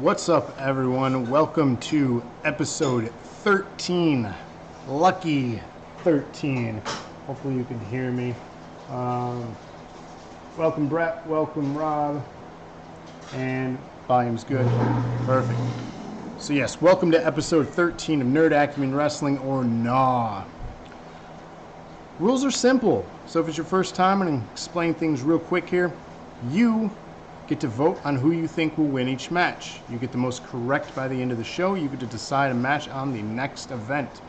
What's up, everyone? Welcome to episode 13. Lucky 13. Hopefully you can hear me. Welcome, Brett. Welcome, Rob. And volume's good. Perfect. So yes, welcome to episode 13 of Nerd Acumen Wrestling, or NAW. Rules are simple. So if it's your first time, I'm going to explain things real quick here. You get to vote on who you think will win each match. You get the most correct by the end of the show. You get to decide a match on the next event.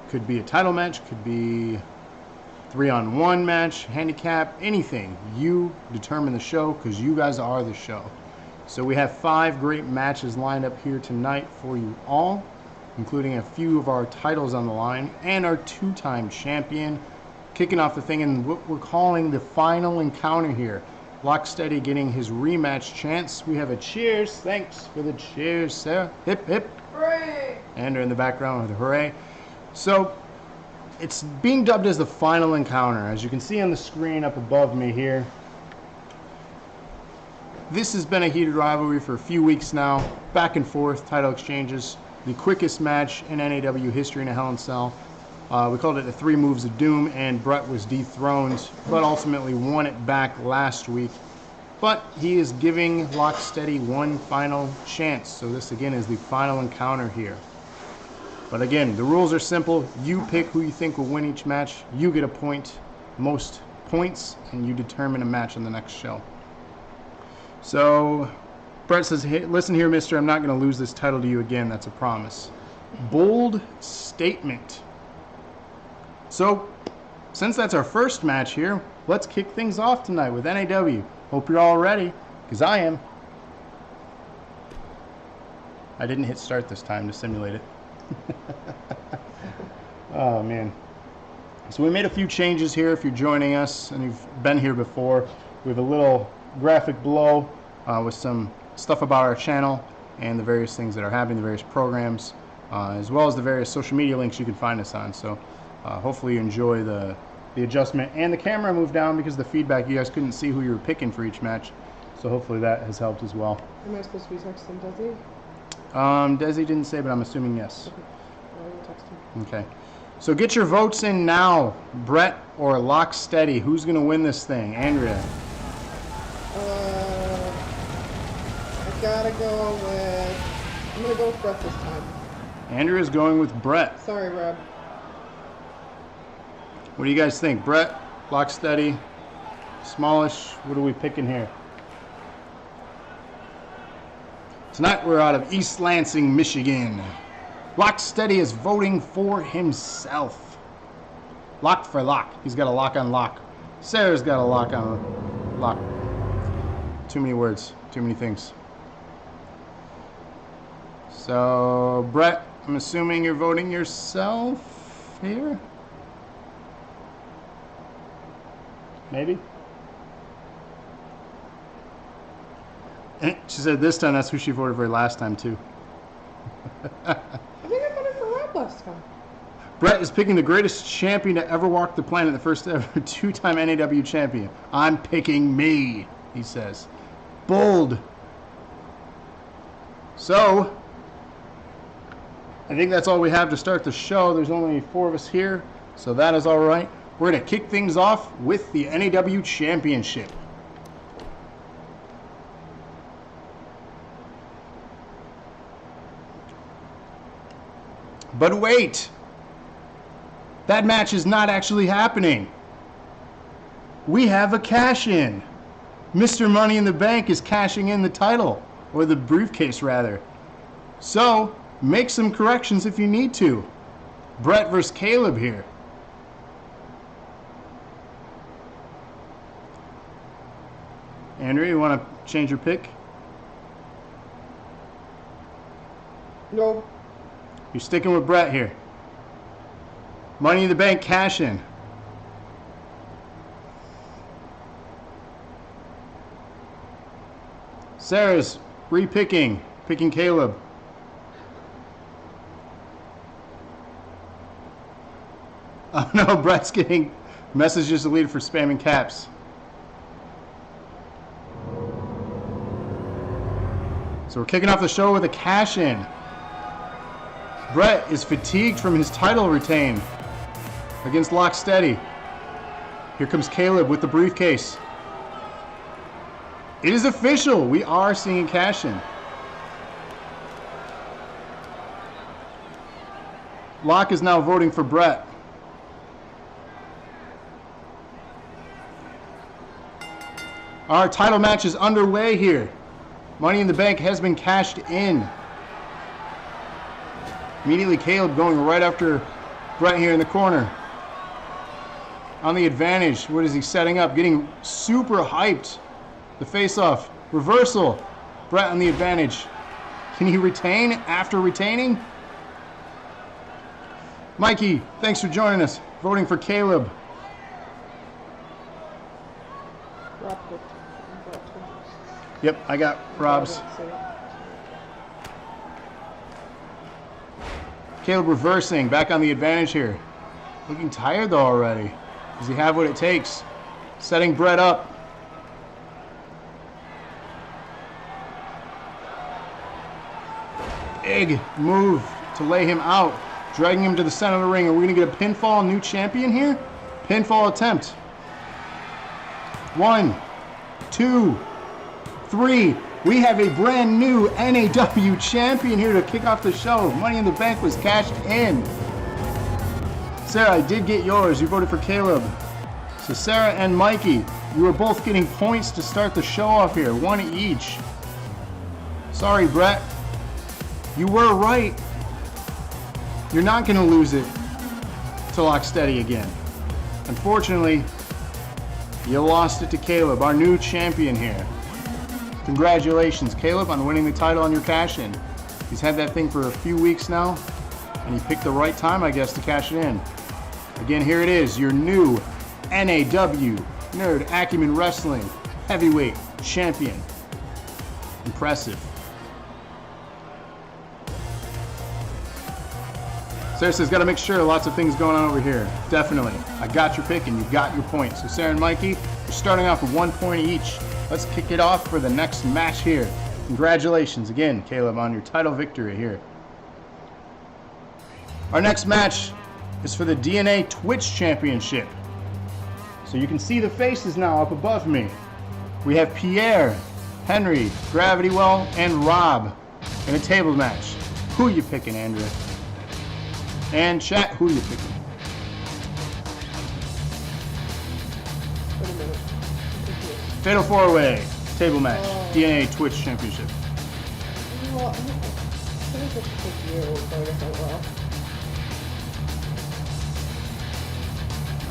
Could be a title match, could be 3-on-1 match, handicap, anything. You determine the show because you guys are the show. So we have 5 great matches lined up here tonight for you all, including a few of our titles on the line and our 2-time champion. Kicking off the thing in what we're calling the final encounter here. Locksteady getting his rematch chance. We have a cheers. Thanks for the cheers, Sarah. Hip, hip. Hooray! And in the background with a hooray. So, it's being dubbed as the final encounter. As you can see on the screen up above me here, this has been a heated rivalry for a few weeks now. Back and forth, title exchanges. The quickest match in NAW history in a Hell in a Cell. We called it the 3 Moves of Doom, and Brett was dethroned, but ultimately won it back last week. But he is giving Locksteady one final chance, so this again is the final encounter here. But again, the rules are simple. You pick who you think will win each match. You get a point, most points, and you determine a match on the next show. So Brett says, hey, listen here, mister, I'm not going to lose this title to you again. That's a promise. Bold statement. So, since that's our first match here, let's kick things off tonight with NAW. Hope you're all ready, because I am. I didn't hit start this time to simulate it. Oh, man. So we made a few changes here if you're joining us and you've been here before. We have a little graphic below with some stuff about our channel and the various things that are happening, the various programs, as well as the various social media links you can find us on. So hopefully you enjoy the adjustment, and the camera moved down because of the feedback. You guys couldn't see who you were picking for each match, so hopefully that has helped as well. Am I supposed to be texting Desi? Desi didn't say, but I'm assuming yes. Okay. I will text him. Okay, so get your votes in now. Brett or Locksteady, who's going to win this thing? Andrea. I gotta go with... I'm gonna go with Brett this time. Andrea's going with Brett. Sorry, Rob. What do you guys think? Brett, Locksteady, Smallish, what are we picking here? Tonight we're out of East Lansing, Michigan. Locksteady is voting for himself. Lock for lock. He's got a lock on lock. Sarah's got a lock on lock. Too many words. Too many things. So, Brett, I'm assuming you're voting yourself here? Maybe? She said this time that's who she voted for last time, too. I think I voted for Rob last time. Brett is picking the greatest champion to ever walk the planet, the first ever 2-time NAW champion. I'm picking me, he says. Bold. So, I think that's all we have to start the show. There's only 4 of us here, so that is all right. We're going to kick things off with the NAW Championship. But wait! That match is not actually happening. We have a cash-in. Mr. Money in the Bank is cashing in the title, or the briefcase rather. So, make some corrections if you need to. Brett versus Caleb here. Andrea, you want to change your pick? No. You're sticking with Brett here. Money in the Bank cash in. Sarah's repicking, picking Caleb. Oh no, Brett's getting messages deleted for spamming caps. So we're kicking off the show with a cash-in. Brett is fatigued from his title retain against Locksteady. Here comes Caleb with the briefcase. It is official. We are seeing a cash-in. Locke is now voting for Brett. Our title match is underway here. Money in the Bank has been cashed in. Immediately Caleb going right after Brett here in the corner. On the advantage, what is he setting up? Getting super hyped. The face-off. Reversal. Brett on the advantage. Can he retain after retaining? Mikey, thanks for joining us. Voting for Caleb. Yep, I got Rob's. Caleb reversing, back on the advantage here. Looking tired though already. Does he have what it takes? Setting Brett up. Big move to lay him out. Dragging him to the center of the ring. Are we going to get a pinfall, new champion here? Pinfall attempt. 1, 2, 3. We have a brand new NAW champion here to kick off the show. Money in the Bank was cashed in. Sarah, I did get yours. You voted for Caleb. So Sarah and Mikey, you are both getting points to start the show off here. 1 each. Sorry, Brett. You were right. You're not going to lose it to Locksteady again. Unfortunately, you lost it to Caleb, our new champion here. Congratulations, Caleb, on winning the title on your cash-in. He's had that thing for a few weeks now, and he picked the right time, I guess, to cash it in. Again, here it is, your new NAW, Nerd Acumen Wrestling Heavyweight Champion. Impressive. Sarah says, got to make sure, lots of things going on over here. Definitely. I got your pick and you got your point. So Sarah and Mikey, you're starting off with 1 point each. Let's kick it off for the next match here. Congratulations again, Caleb, on your title victory here. Our next match is for the DNA Twitch Championship. So you can see the faces now up above me. We have Pierre, Henry, Gravity Well, and Rob in a table match. Who you picking, Andrea? And chat, who are you picking? Wait a minute. Fatal 4-way table match, DNA Twitch Championship. Well, I think it's pick you, but I guess I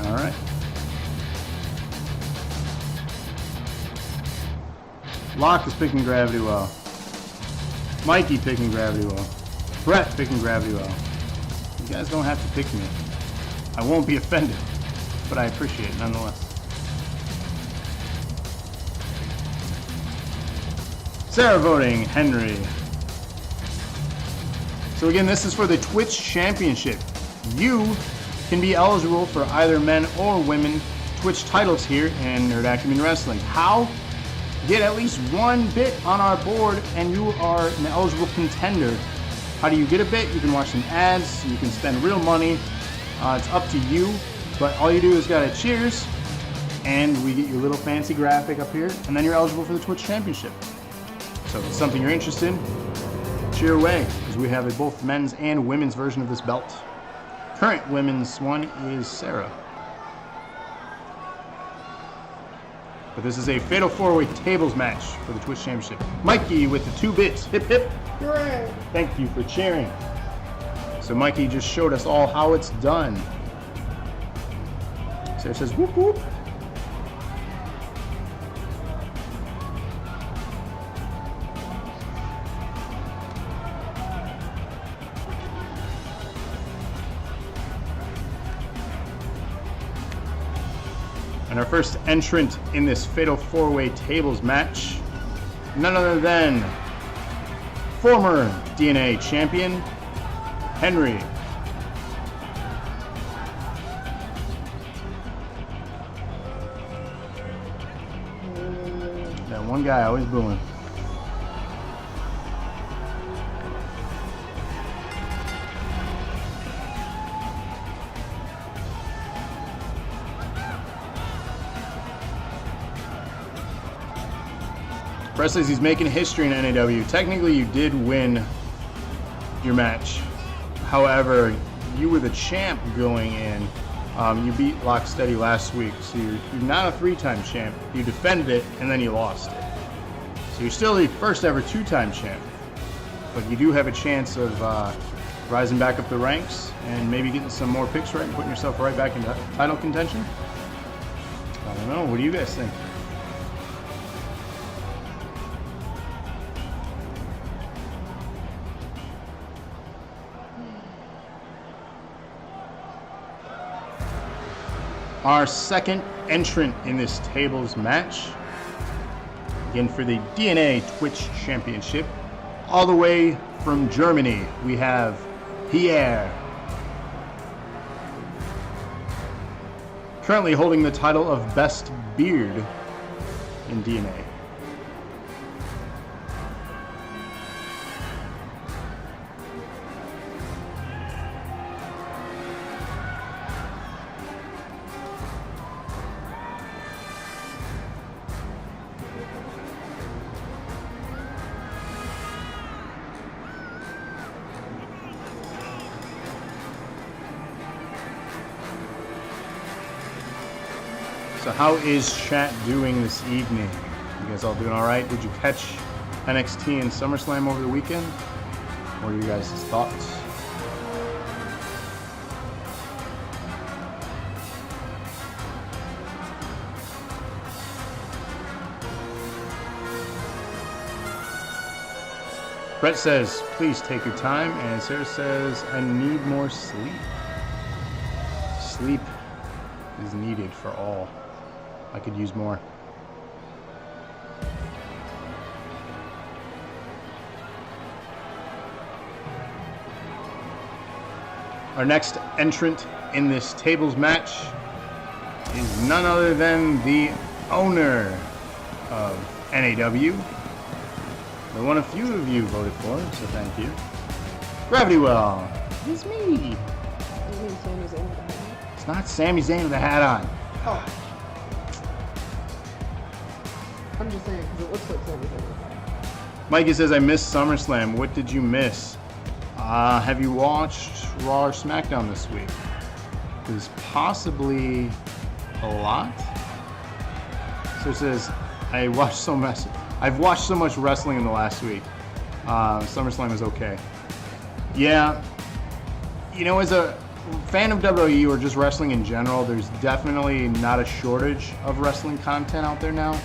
will. All right. Locke is picking Gravity Well. Mikey picking Gravity Well. Brett picking Gravity Well. You guys don't have to pick me. I won't be offended, but I appreciate it nonetheless. Sarah voting Henry. So again, this is for the Twitch Championship. You can be eligible for either men or women Twitch titles here in Nerd Acumen Wrestling. How? Get at least 1 bit on our board and you are an eligible contender. How do you get a bit? You can watch some ads, you can spend real money. It's up to you, but all you do is gotta cheers, and we get your little fancy graphic up here, and then you're eligible for the Twitch Championship. So if it's something you're interested in, cheer away, because we have a both men's and women's version of this belt. Current women's one is Sarah. But this is a Fatal 4-Way Tables match for the Twitch Championship. Mikey with the 2 bits. Hip hip. Hooray! Thank you for cheering. So Mikey just showed us all how it's done. Sarah says whoop whoop. And our first entrant in this Fatal 4-Way Tables match, none other than former DNA champion, Henry. That one guy always booing. Brett says he's making history in NAW. Technically, you did win your match. However, you were the champ going in. You beat Locksteady last week, so you're not a 3-time champ. You defended it, and then you lost it. So you're still the first ever 2-time champ. But you do have a chance of rising back up the ranks and maybe getting some more picks right and putting yourself right back into title contention. I don't know. What do you guys think? Our second entrant in this tables match, again for the DNA Twitch Championship, all the way from Germany, we have Pierre. Currently holding the title of Best Beard in DNA. So how is chat doing this evening? You guys all doing all right? Did you catch NXT and SummerSlam over the weekend? What are you guys' thoughts? Brett says, please take your time. And Sarah says, I need more sleep. Sleep is needed for all. I could use more. Our next entrant in this tables match is none other than the owner of NAW. The one a few of you voted for, so thank you. Gravity Well. It's me. You mean Sami Zayn with the hat on? It's not Sami Zayn with a hat on. Oh. I'm just saying, because it looks like Sami Zayn with a hat on. Mikey says, I missed SummerSlam. What did you miss? Have you watched Raw or SmackDown this week? Because possibly a lot. So it says, I've watched so much wrestling in the last week. SummerSlam is okay. Yeah, you know, as a fan of WWE or just wrestling in general, there's definitely not a shortage of wrestling content out there now.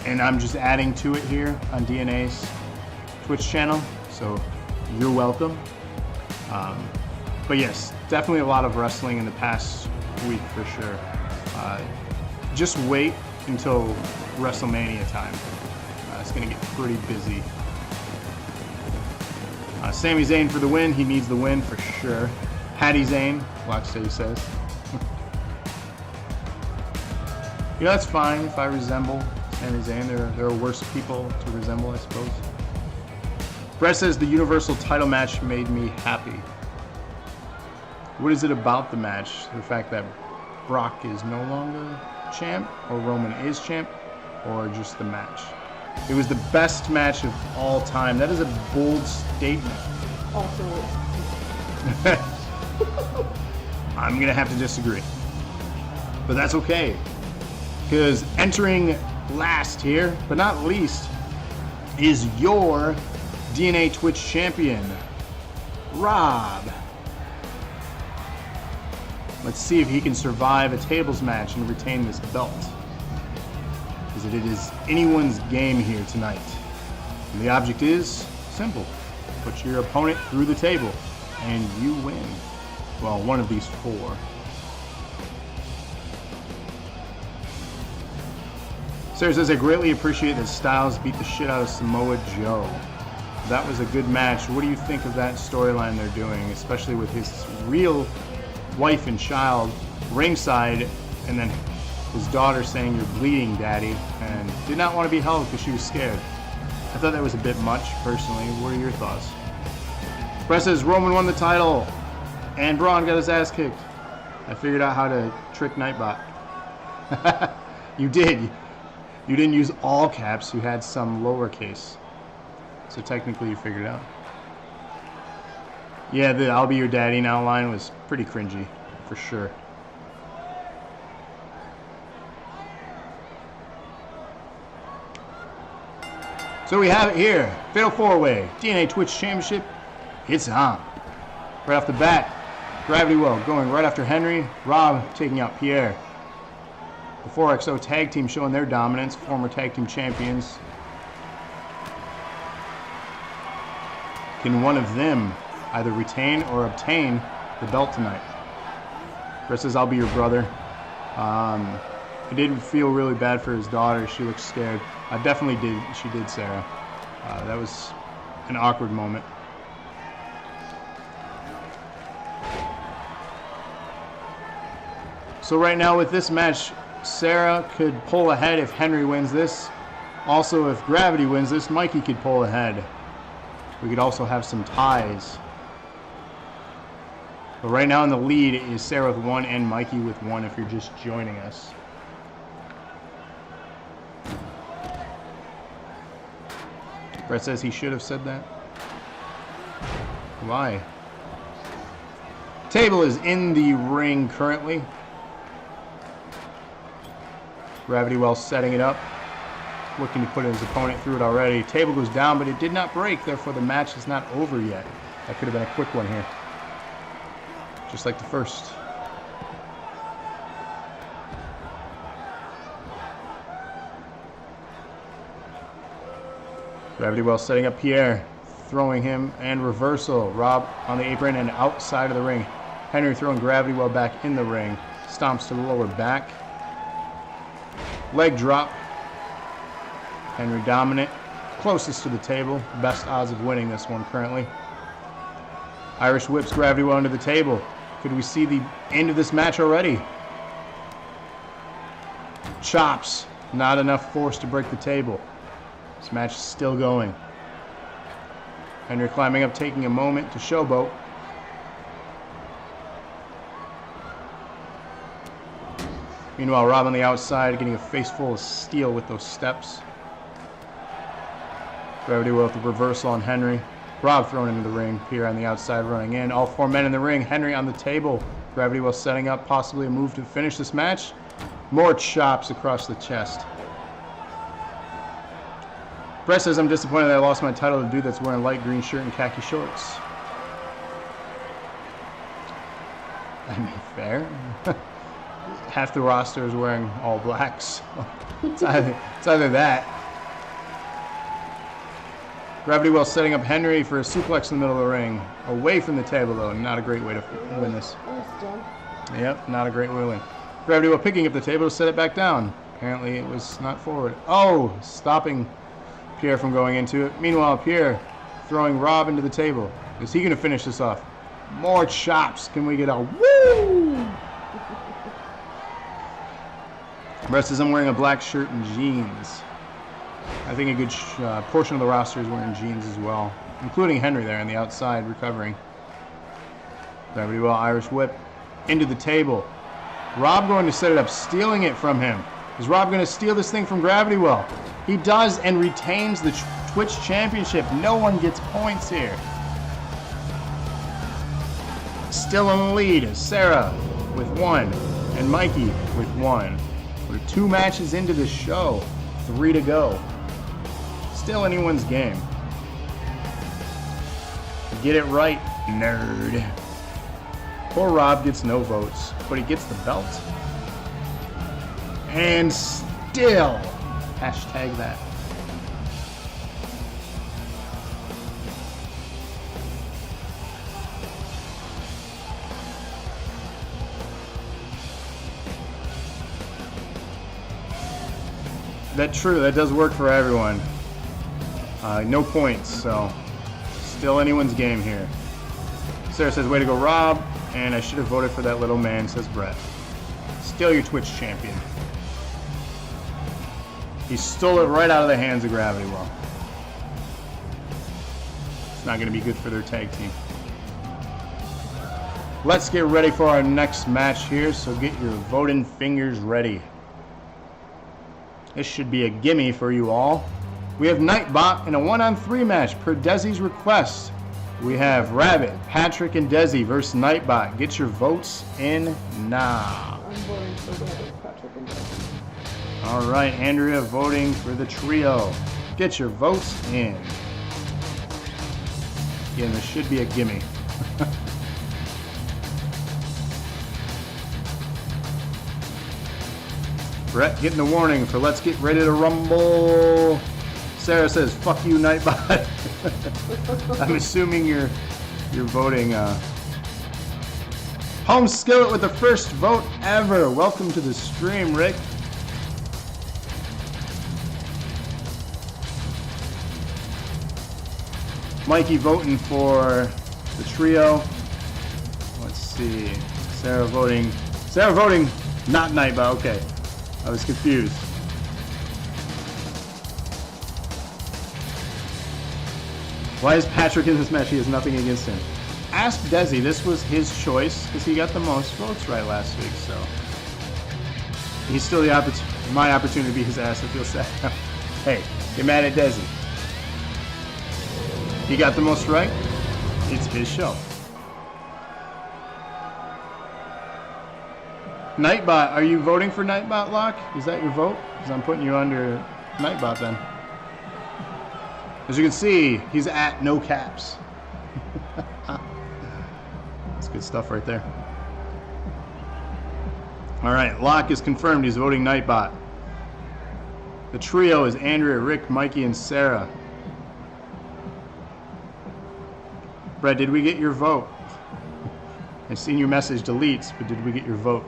And I'm just adding to it here on DNA's Twitch channel, so you're welcome. But yes, definitely a lot of wrestling in the past week for sure. Just wait until WrestleMania time. It's going to get pretty busy. Sami Zayn for the win. He needs the win for sure. Patty Zayn, Locksteady says. You know, that's fine if I resemble Sami Zayn. There are worse people to resemble, I suppose. Brett says the Universal title match made me happy. What is it about the match? The fact that Brock is no longer champ, or Roman is champ, or just the match? It was the best match of all time. That is a bold statement. Also, I'm going to have to disagree. But that's okay. Because entering last here, but not least, is your DNA Twitch champion, Rob. Let's see if he can survive a tables match and retain this belt. Because it is anyone's game here tonight. And the object is simple. Put your opponent through the table, and you win. Well, one of these four. Sarah says, I greatly appreciate that Styles beat the shit out of Samoa Joe. That was a good match. What do you think of that storyline they're doing, especially with his real wife and child ringside, and then his daughter saying, you're bleeding, daddy, and did not want to be held because she was scared. I thought that was a bit much, personally. What are your thoughts? Brett says, Roman won the title, and Braun got his ass kicked. I figured out how to trick Nightbot. You did. You didn't use all caps, you had some lowercase. So technically you figured it out. Yeah, the I'll be your daddy now line was pretty cringy, for sure. So we have it here. Fatal 4-Way, DNA Twitch Championship. It's on. Right off the bat, Gravity Well going right after Henry. Rob taking out Pierre. The 4XO tag team showing their dominance. Former tag team champions. Can one of them either retain or obtain the belt tonight? Chris says, I'll be your brother. He did feel really bad for his daughter. She looked scared. I definitely did. She did, Sarah. That was an awkward moment. So right now with this match, Sarah could pull ahead if Henry wins this. Also, if Gravity wins this, Mikey could pull ahead. We could also have some ties. But right now in the lead is Sarah with 1 and Mikey with 1 if you're just joining us. Brett says he should have said that. Why? Table is in the ring currently. Gravity Well setting it up. Looking to put his opponent through it already. Table goes down, but it did not break. Therefore, the match is not over yet. That could have been a quick one here. Just like the first. Gravity Well setting up Pierre. Throwing him and reversal. Rob on the apron and outside of the ring. Henry throwing Gravity Well back in the ring. Stomps to the lower back. Leg drop. Henry dominant. Closest to the table. Best odds of winning this one currently. Irish whips Gravity Well under the table. Could we see the end of this match already? Chops. Not enough force to break the table. This match is still going. Henry climbing up, taking a moment to showboat. Meanwhile, Rob on the outside getting a face full of steel with those steps. Gravity Well with the reversal on Henry. Rob thrown into the ring. Pierre on the outside running in. All 4 men in the ring. Henry on the table. Gravity Well setting up possibly a move to finish this match. More chops across the chest. Brett says, I'm disappointed that I lost my title to a dude that's wearing a light green shirt and khaki shorts. I mean, fair. Half the roster is wearing all blacks. It's either that. Gravity Well setting up Henry for a suplex in the middle of the ring. Away from the table, though. Not a great way to win this. Yep, not a great way to win. Gravity Well picking up the table to set it back down. Apparently it was not forward. Oh, stopping Pierre from going into it. Meanwhile, Pierre throwing Rob into the table. Is he going to finish this off? More chops. Can we get a woo? Brett says, I'm wearing a black shirt and jeans. I think a good portion of the roster is wearing jeans as well, including Henry there on the outside recovering. Gravity Well, Irish whip into the table. Rob going to set it up, stealing it from him. Is Rob going to steal this thing from Gravity Well? He does and retains the Twitch Championship. No one gets points here. Still in the lead is Sarah with 1 and Mikey with 1. We're 2 matches into the show. 3 to go. Still anyone's game. Get it right, nerd. Poor Rob gets no votes, but he gets the belt. And still, hashtag that. That's true, that does work for everyone. No points, so still anyone's game here. Sarah says, way to go, Rob. And I should have voted for that little man, says Brett. Still your Twitch champion. He stole it right out of the hands of Gravity Well. It's not going to be good for their tag team. Let's get ready for our next match here, so get your voting fingers ready. This should be a gimme for you all. We have Nightbot in a 1-on-3 match per Desi's request. We have Rabbit, Patrick, and Desi versus Nightbot. Get your votes in now. I'm voting for Rabbit, Patrick, and Desi. All right, Andrea voting for the trio. Get your votes in. Again, this should be a gimme. Brett getting a warning for Let's Get Ready to Rumble. Sarah says, fuck you, Nightbot. I'm assuming you're voting. Home Skillet with the first vote ever. Welcome to the stream, Rick. Mikey voting for the trio. Let's see. Sarah voting, not Nightbot. Okay. I was confused. Why is Patrick in this match? He has nothing against him. Ask Desi. This was his choice because he got the most votes right last week. So he's still my opportunity to be his ass. I feel sad. Hey, get mad at Desi. He got the most right. It's his show. Nightbot, are you voting for Nightbot, Locke? Is that your vote? Because I'm putting you under Nightbot then. As you can see, he's at no caps. That's good stuff right there. All right, Locke is confirmed. He's voting Nightbot. The trio is Andrea, Rick, Mikey, and Sarah. Brett, did we get your vote? I've seen your message deletes, but did we get your vote?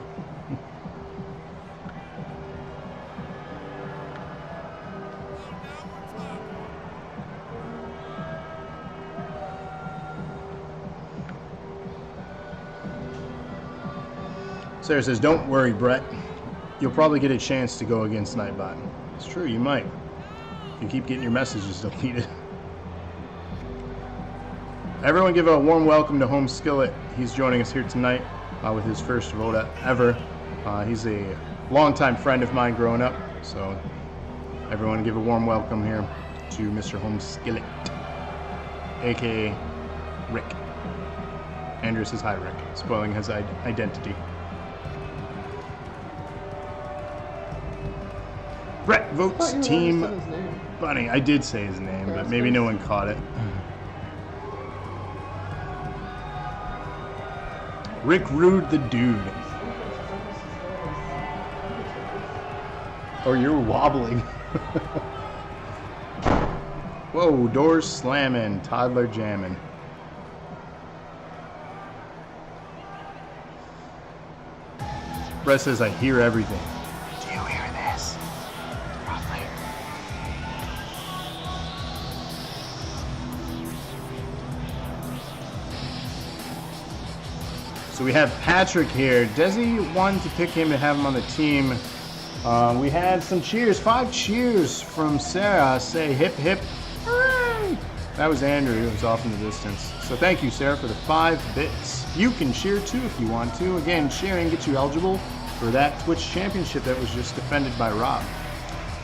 Sarah says, don't worry, Brett. You'll probably get a chance to go against Nightbot. It's true, you might. If you keep getting your messages deleted. Everyone give a warm welcome to Home Skillet. He's joining us here tonight with his first vote ever. He's a longtime friend of mine growing up. So everyone give a warm welcome here to Mr. Home Skillet, a.k.a. Rick. Andrew says hi, Rick, spoiling his identity. Brett votes Team Bunny. I did say his name, but maybe no one caught it. Rick Rude the Dude. Oh, you're wobbling. Whoa, doors slamming, toddler jamming. Brett says, I hear everything. Do you hear this? Probably. So we have Patrick here. Desi wanted to pick him to have him on the team. We had some cheers, 5 cheers from Sarah. Say hip hip hooray! That was Andrew, who was off in the distance. So thank you, Sarah, for the 5 bits. You can cheer too if you want to. Again, cheering gets you eligible for that Twitch championship that was just defended by Rob.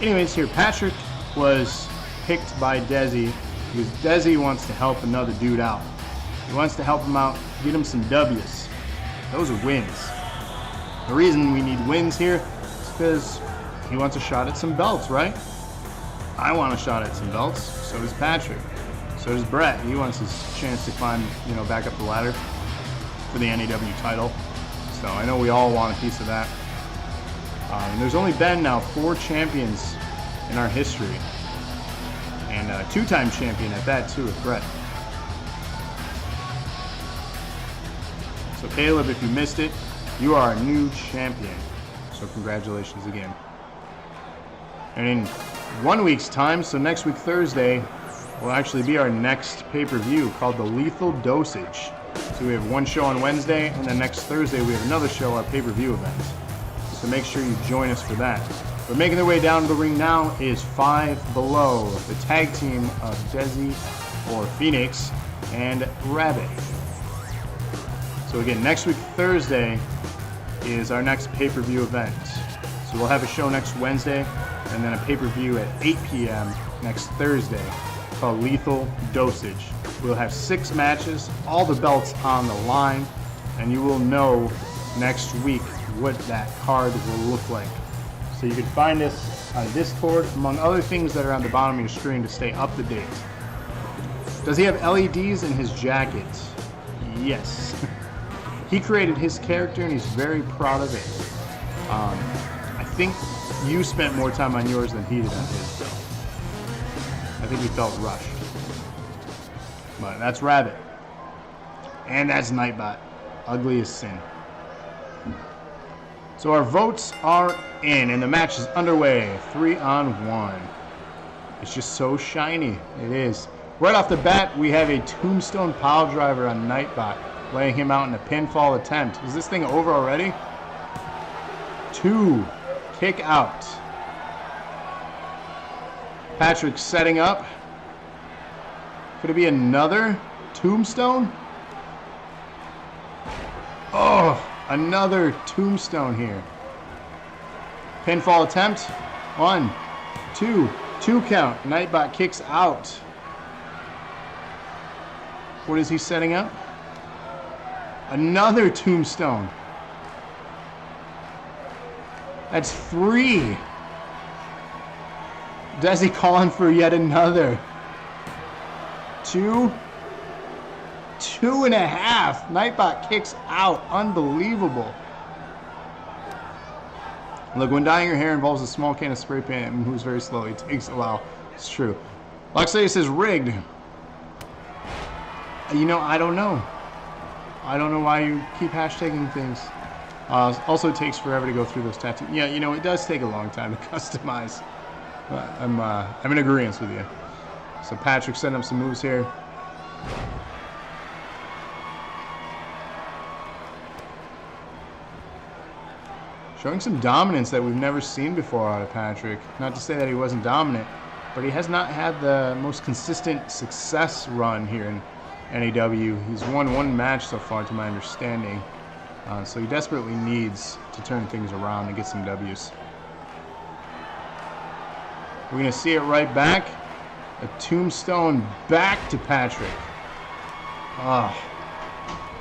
Anyways, here, Patrick was picked by Desi because Desi wants to help another dude out. He wants to help him out, get him some W's. Those are wins. The reason we need wins here is because he wants a shot at some belts, right? I want a shot at some belts. So does Patrick. So does Brett. He wants his chance to climb, back up the ladder for the NAW title. So I know we all want a piece of that. And there's only been now 4 champions in our history. And a 2-time champion at that too with Brett. So Caleb, if you missed it, you are a new champion. So congratulations again. And in 1 week's time, so next week Thursday, will actually be our next pay-per-view called the Lethal Dosage. So we have one show on Wednesday, and then next Thursday we have another show, our pay-per-view event. So make sure you join us for that. But making their way down to the ring now is 5 Below, the tag team of Desi or Phoenix and Rabbit. So again, next week Thursday is our next pay-per-view event. So we'll have a show next Wednesday, and then a pay-per-view at 8 p.m. next Thursday called Lethal Dosage. We'll have 6 matches, all the belts on the line, and you will know next week what that card will look like. So you can find us on Discord, among other things that are on the bottom of your screen to stay up to date. Does he have LEDs in his jacket? Yes. He created his character and he's very proud of it. I think you spent more time on yours than he did on his, though. I think he felt rushed. But that's Rabbit. And that's Nightbot. Ugly as sin. So our votes are in, and the match is underway. 3-on-1. It's just so shiny. It is. Right off the bat, we have a tombstone pile driver on Nightbot, laying him out in a pinfall attempt. Is this thing over already? 2. Kick out. Patrick setting up. Could it be another tombstone? Oh, another tombstone here. Pinfall attempt. 1, 2. 2 count. Nightbot kicks out. What is he setting up? Another tombstone. That's 3. Desi calling for yet another. 2. 2.5. Nightbot kicks out. Unbelievable. Look, when dyeing your hair involves a small can of spray paint, it moves very slowly. It takes a while. It's true. Luxley says rigged. You know, I don't know. I don't know why you keep hashtagging things. Also, it takes forever to go through those tattoos. Yeah, you know, it does take a long time to customize. I'm in agreement with you. So Patrick setting up some moves here. Showing some dominance that we've never seen before out of Patrick. Not to say that he wasn't dominant, but he has not had the most consistent success run here in NAW. He's won 1 match so far, to my understanding. So he desperately needs to turn things around and get some W's. We're going to see it right back. A tombstone back to Patrick.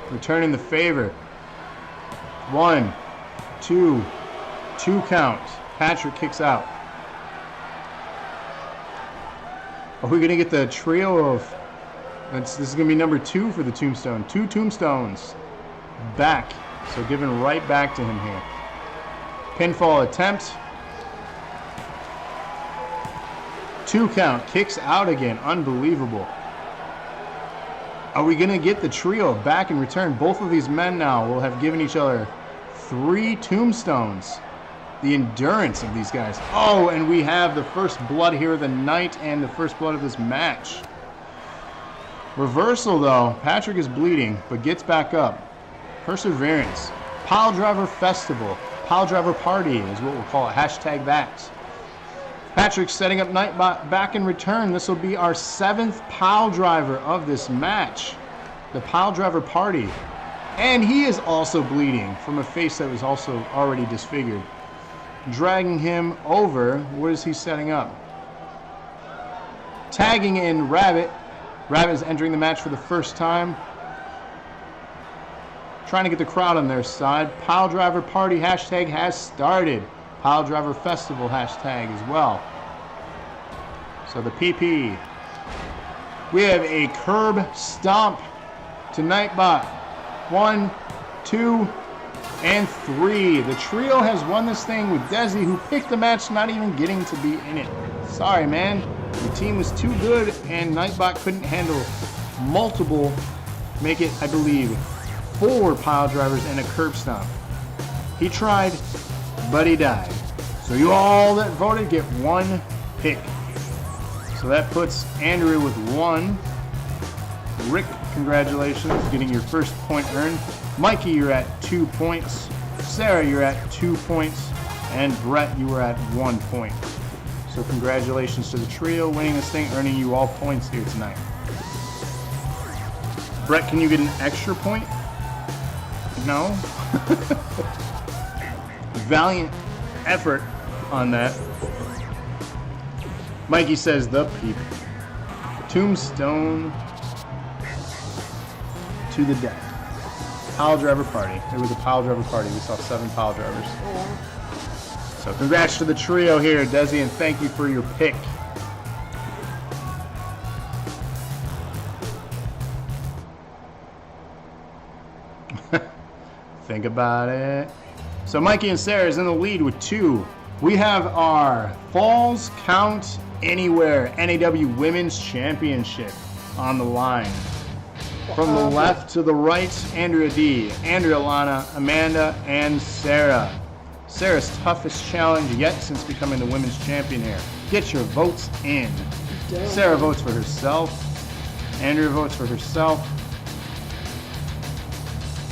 Returning the favor. 1, 2. 2 count. Patrick kicks out. Are we going to get the trio of... This is going to be number 2 for the tombstone. 2 tombstones. Back. So given right back to him here. Pinfall attempt. 2 count. Kicks out again. Unbelievable. Are we going to get the trio back in return? Both of these men now will have given each other 3 tombstones. The endurance of these guys. Oh, and we have the first blood here of the night and the first blood of this match. Reversal, though. Patrick is bleeding, but gets back up. Perseverance. Pile Driver Festival. Pile Driver Party is what we'll call it. Hashtag that. Patrick setting up Nightbot back in return. This will be our 7th Pile Driver of this match. The Pile Driver Party. And he is also bleeding from a face that was also already disfigured. Dragging him over. What is he setting up? Tagging in Rabbit. Rabbit is entering the match for the first time. Trying to get the crowd on their side. Pile Driver Party hashtag has started. Pile Driver Festival hashtag as well. So the PP. We have a curb stomp to Nightbot. 1, 2, and 3. The trio has won this thing with Desi, who picked the match not even getting to be in it. Sorry, man. The team was too good, and Nightbot couldn't handle multiple, make it, I believe, 4 pile drivers and a curb stomp. He tried, but he died. So you all that voted get 1 pick. So that puts Andrew with 1. Rick, congratulations, getting your first point earned. Mikey, you're at 2 points. Sarah, you're at 2 points. And Brett, you were at 1 point. So congratulations to the trio winning this thing, earning you all points here tonight. Brett, can you get an extra point? No? Valiant effort on that. Mikey says the peep. Tombstone to the death. Pile driver party. It was a pile driver party. We saw 7 pile drivers. So congrats to the trio here, Desi, and thank you for your pick. Think about it. So Mikey and Sarah is in the lead with 2. We have our Falls Count Anywhere NAW Women's Championship on the line. From the left to the right, Andrea D, Andrea Lana, Amanda, and Sarah. Sarah's toughest challenge yet since becoming the women's champion here. Get your votes in. Sarah votes for herself. Andrea votes for herself.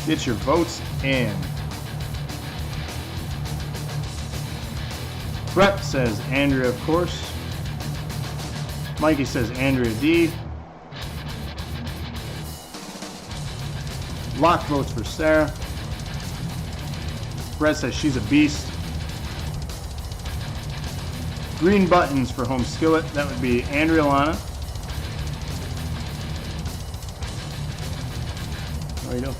Get your votes in. Brett says Andrea, of course. Mikey says Andrea D. Locke votes for Sarah. Brett says she's a beast. Green buttons for Home Skillet. That would be Andrea Lana. What are you doing?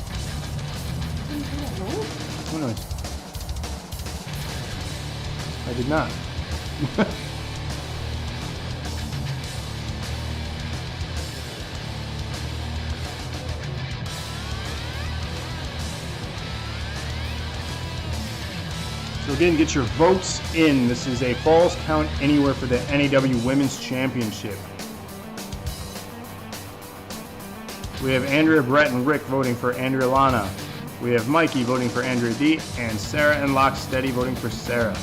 What noise? I did not. So again, get your votes in. This is a Falls Count Anywhere for the NAW Women's Championship. We have Andrea, Brett, and Rick voting for Andrea Lana. We have Mikey voting for Andrea D, and Sarah and Locksteady voting for Sarah.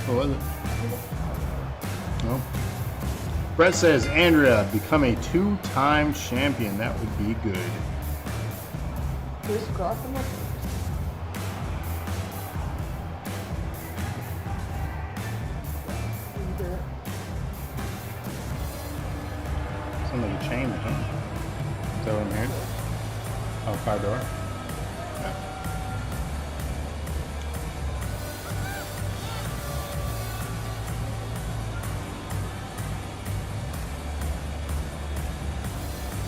What was it? No. Brett says, Andrea, become a 2-time champion. That would be good. Who's crossing up? Sounds like a chain or something. Is that what I'm hearing? Oh, car door. Yeah.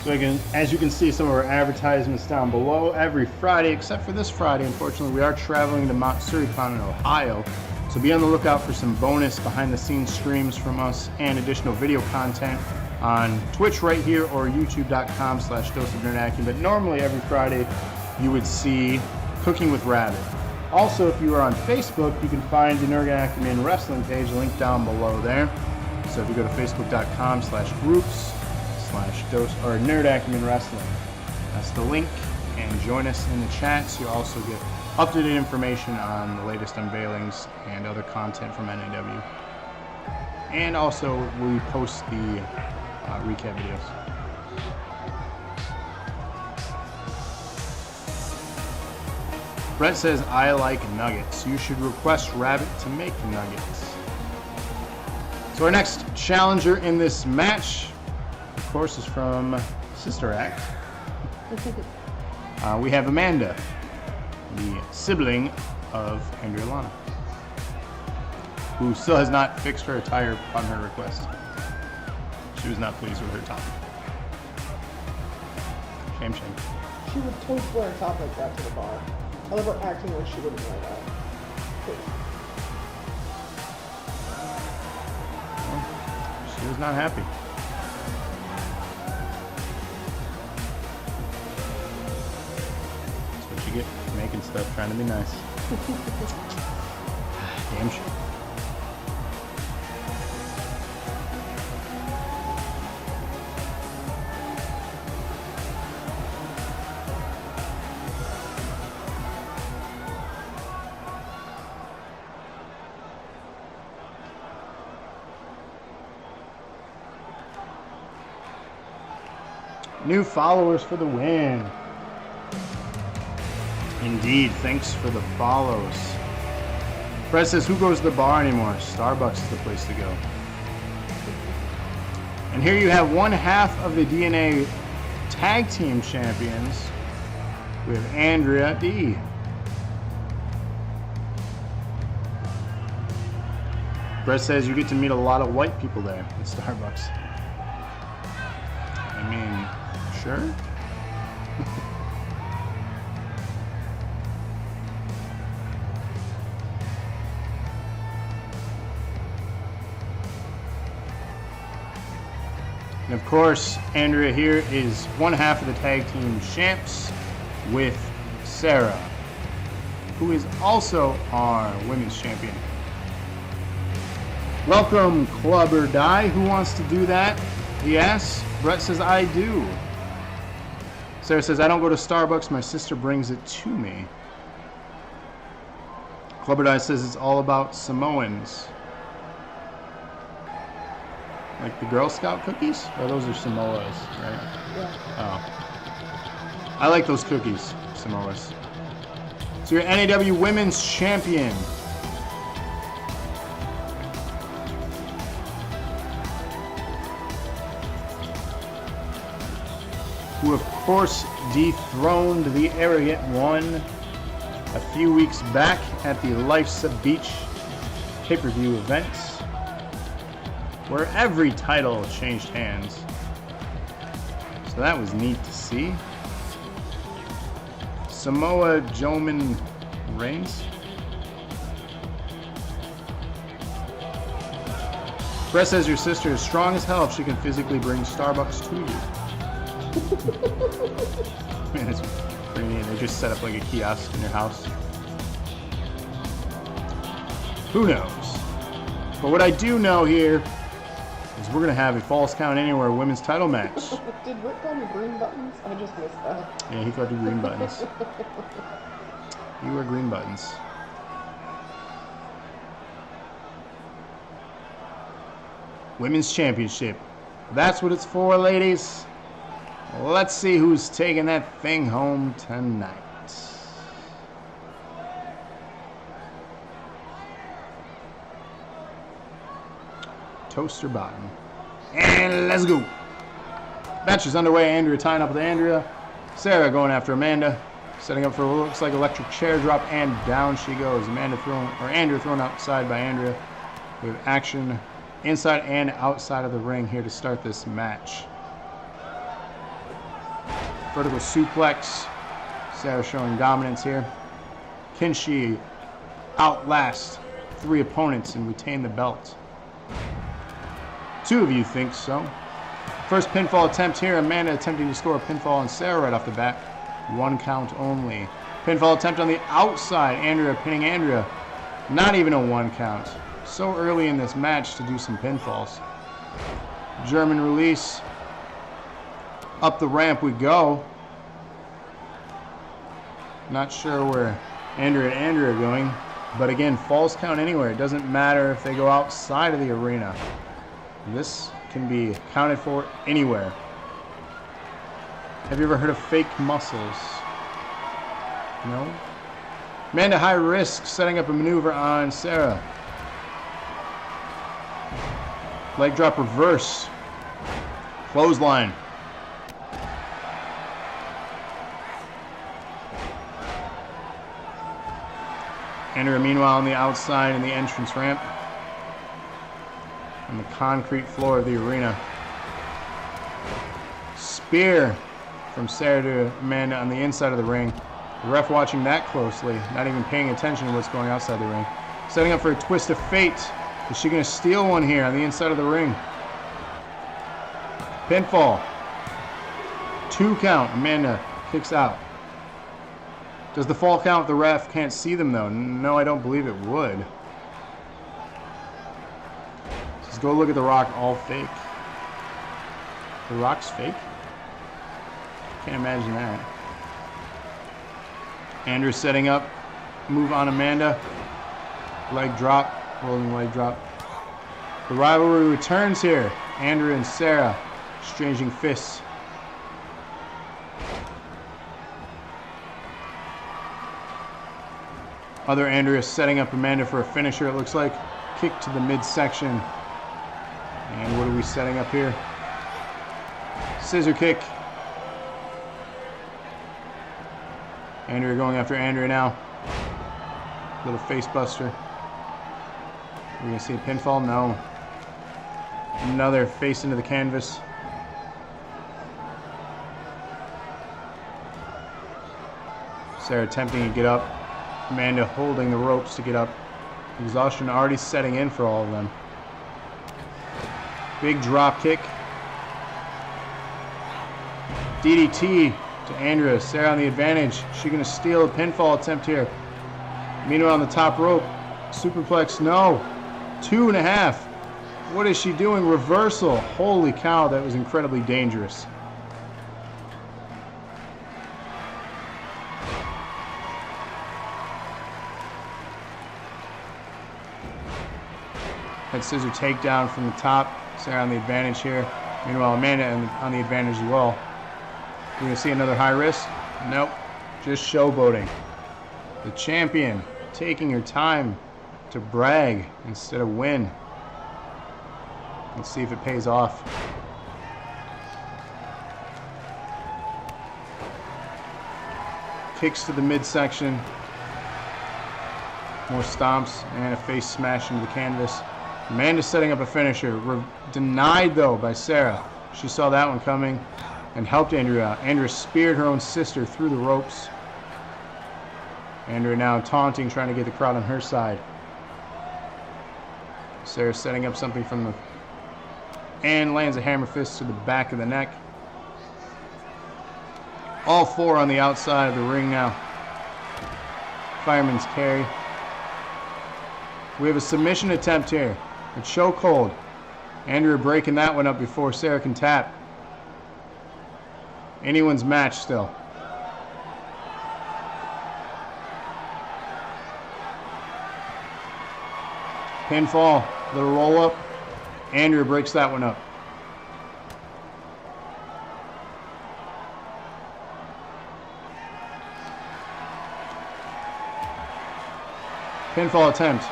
So again, as you can see, some of our advertisements down below. Every Friday, except for this Friday, unfortunately, we are traveling to Mount Suricon in Ohio. So be on the lookout for some bonus behind-the-scenes streams from us and additional video content on Twitch right here or youtube.com/doseofnerdacumen. But normally every Friday, you would see Cooking with Rabbit. Also, if you are on Facebook, you can find the Nerd Acumen Wrestling page linked down below there. So if you go to facebook.com/groups/dose or Nerd Acumen Wrestling, that's the link, and join us in the chats. You also get up-to-date information on the latest unveilings and other content from NAW. And also, we post the recap videos. Brett says, I like nuggets. You should request Rabbit to make nuggets. So our next challenger in this match, of course, is from Sister Act. We have Amanda, the sibling of Andrea Lana, who still has not fixed her attire upon her request. She was not pleased with her top. Shame, shame. She would totally wear a top like that to the bar. I love her acting like she wouldn't wear that. Well, she was not happy. That's what you get for making stuff, trying to be nice. Damn shame. New followers for the win. Indeed, thanks for the follows. Brett says, who goes to the bar anymore? Starbucks is the place to go. And here you have one half of the DNA Tag Team Champions with Andrea D. Brett says you get to meet a lot of white people there at Starbucks. I mean, sure. And of course, Andrea here is one half of the tag team champs with Sarah, who is also our women's champion. Welcome, Club or Die. Who wants to do that? Yes. Brett says, I do. Sarah says, I don't go to Starbucks. My sister brings it to me. Club or Die says it's all about Samoans. Like the Girl Scout cookies? Or those are Samoas, right? Yeah. Oh. I like those cookies, Samoas. So your NAW Women's Champion. Who of course dethroned the Arrogant One a few weeks back at the Life's a Beach pay-per-view event, where every title changed hands. So that was neat to see. Samoa Joman reigns. Brett says your sister is strong as hell if she can physically bring Starbucks to you. Man, it's pretty neat. They just set up like a kiosk in your house. Who knows? But what I do know here is we're going to have a Falls Count Anywhere women's title match. Did Rick call me green buttons? I just missed that. Yeah, he called you green buttons. You were green buttons. Women's Championship. That's what it's for, ladies. Let's see who's taking that thing home tonight. Toaster bottom. And let's go. Match is underway. Andrea tying up with Andrea. Sarah going after Amanda. Setting up for what looks like electric chair drop, and down she goes. Andrea thrown outside by Andrea. We have action inside and outside of the ring here to start this match. Vertical suplex. Sarah showing dominance here. Can she outlast 3 opponents and retain the belt? 2 of you think so. First pinfall attempt here. Amanda attempting to score a pinfall on Sarah right off the bat. 1 count only. Pinfall attempt on the outside. Andrea pinning Andrea. Not even a 1 count. So early in this match to do some pinfalls. German release. Up the ramp we go. Not sure where Andrea and Andrea are going. But again, Falls Count Anywhere. It doesn't matter if they go outside of the arena. This can be counted for anywhere. Have you ever heard of fake muscles? No? Amanda high risk setting up a maneuver on Sarah. Leg drop reverse. Clothesline. Andrea meanwhile on the outside in the entrance ramp. On the concrete floor of the arena. Spear from Sarah to Amanda on the inside of the ring. The ref watching that closely, not even paying attention to what's going outside the ring. Setting up for a twist of fate. Is she going to steal one here on the inside of the ring? Pinfall. 2 count. Amanda kicks out. Does the fall count? The ref can't see them though. No, I don't believe it would. Let's go look at The Rock, all fake. The Rock's fake? Can't imagine that. Andrew setting up. Move on Amanda. Leg drop. Rolling leg drop. The rivalry returns here. Andrew and Sarah exchanging fists. Other Andrea setting up Amanda for a finisher, it looks like. Kick to the midsection. And what are we setting up here? Scissor kick. Andrea going after Andrea now. Little face buster. Are we going to see a pinfall? No. Another face into the canvas. Sarah attempting to get up. Amanda holding the ropes to get up. Exhaustion already setting in for all of them. Big drop kick. DDT to Andrea. Sarah on the advantage. She going to steal a pinfall attempt here. Meanwhile on the top rope. Superplex. No. 2.5. What is she doing? Reversal. Holy cow, that was incredibly dangerous. Head scissor takedown from the top. Sarah on the advantage here. Meanwhile, Amanda on the advantage as well. We're going to see another high risk. Nope. Just showboating. The champion taking her time to brag instead of win. Let's see if it pays off. Kicks to the midsection. More stomps and a face smash into the canvas. Amanda setting up a finisher. Denied though by Sarah. She saw that one coming and helped Andrea out. Andrea speared her own sister through the ropes. Andrea now taunting, trying to get the crowd on her side. Sarah setting up something from the... and lands a hammer fist to the back of the neck. All four on the outside of the ring now. Fireman's carry. We have a submission attempt here. A chokehold. Andrea breaking that one up before Sarah can tap. Anyone's match still. Pinfall. Little roll up. Andrea breaks that one up. Pinfall attempt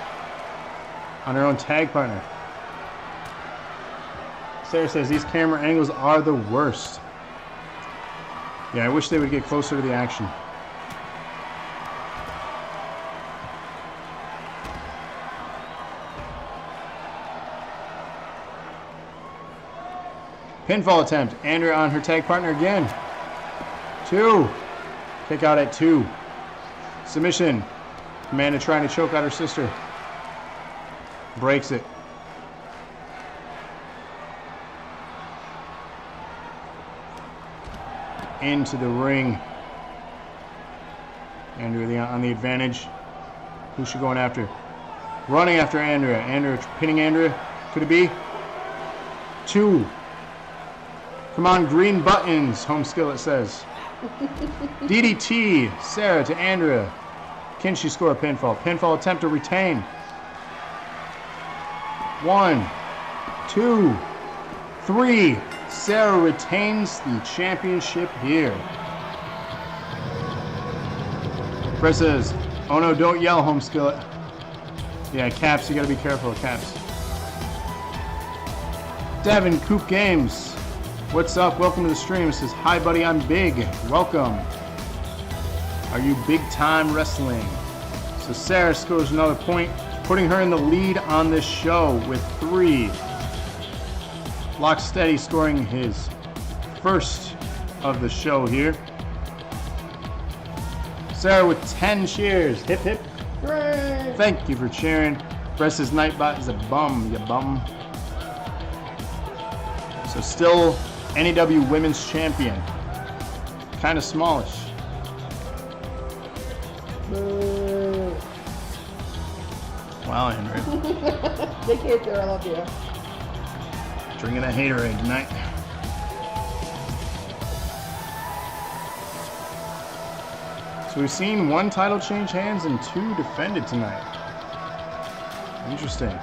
on her own tag partner. Sarah says these camera angles are the worst. Yeah, I wish they would get closer to the action. Pinfall attempt. Andrea on her tag partner again. 2. Kick out at 2. Submission. Amanda trying to choke out her sister. Breaks it. Into the ring. Andrea on the advantage. Who's she going after? Running after Andrea. Andrea pinning Andrea. Could it be? 2. Come on, green buttons. Home skillet says. DDT. Sarah to Andrea. Can she score a pinfall? Pinfall attempt to retain. 1, 2, 3. Sarah retains the championship here. Brett says, oh no, don't yell, home skillet. Yeah, Caps, you gotta be careful of Caps. Devin, Coop Games. What's up? Welcome to the stream. It says, hi buddy, I'm big. Welcome. Are you big time wrestling? So Sarah scores another point, putting her in the lead on this show with 3. Locksteady scoring his first of the show here. Sarah with 10 cheers. Hip hip. Hooray! Thank you for cheering. Brett says Nightbot is a bum, you bum. So still NAW Women's Champion. Kind of smallish. Boo. Wow, Andrea. They can't there, I love you. Drinking a haterade tonight. So we've seen 1 title change hands and 2 defended tonight. Interesting.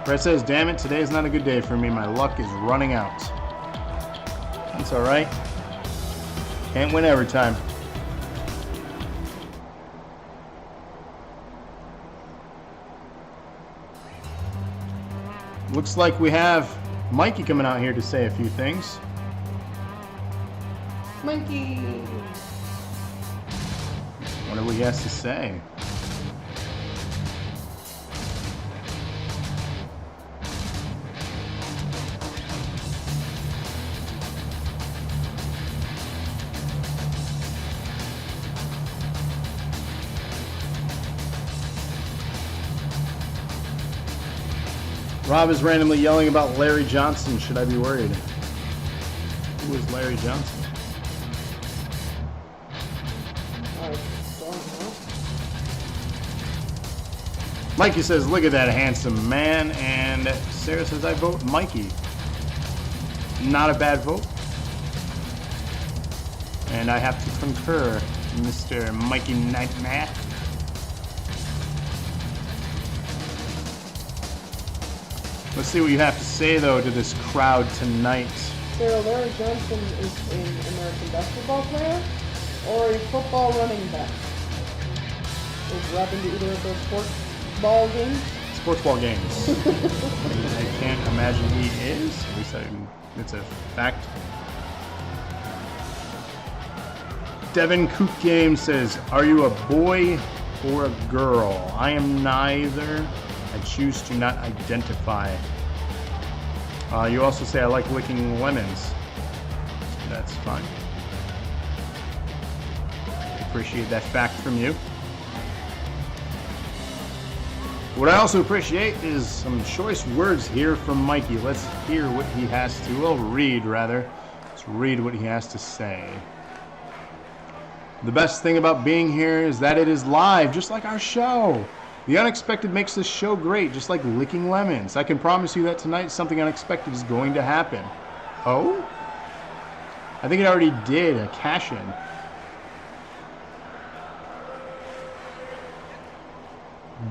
Brett says, damn it, today is not a good day for me. My luck is running out. That's alright. Can't win every time. Looks like we have Mikey coming out here to say a few things. Monkey. Wonder what he has to say. Rob is randomly yelling about Larry Johnson. Should I be worried? Who is Larry Johnson? I don't know. Mikey says, look at that handsome man. And Sarah says, I vote Mikey. Not a bad vote. And I have to concur, Mr. Mikey Nightmare. Let's see what you have to say, though, to this crowd tonight. Sarah, Larry Johnson is an American basketball player or a football running back? Is Rob into either of those sports ball games? Sports ball games. I can't imagine he is. At least it's a fact. Devin Coop Game says, are you a boy or a girl? I am neither. I choose to not identify. You also say I like licking lemons. So that's fine. Appreciate that fact from you. What I also appreciate is some choice words here from Mikey. Let's hear what he has to, well, read rather. Let's read what he has to say. The best thing about being here is that it is live, just like our show. The unexpected makes this show great, just like licking lemons. I can promise you that tonight something unexpected is going to happen. Oh? I think it already did, a cash-in.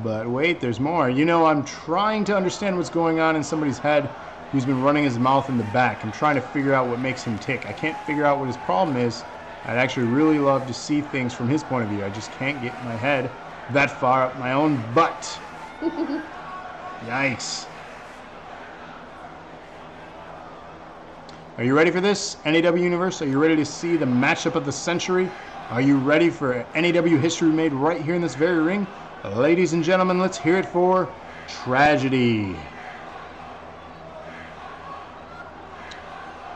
But wait, there's more. You know, I'm trying to understand what's going on in somebody's head who's been running his mouth in the back. I'm trying to figure out what makes him tick. I can't figure out what his problem is. I'd actually really love to see things from his point of view. I just can't get my head that far up my own butt. Yikes. Are you ready for this, NAW Universe? Are you ready to see the matchup of the century? Are you ready for NAW history made right here in this very ring? Ladies and gentlemen, let's hear it for Tragedy.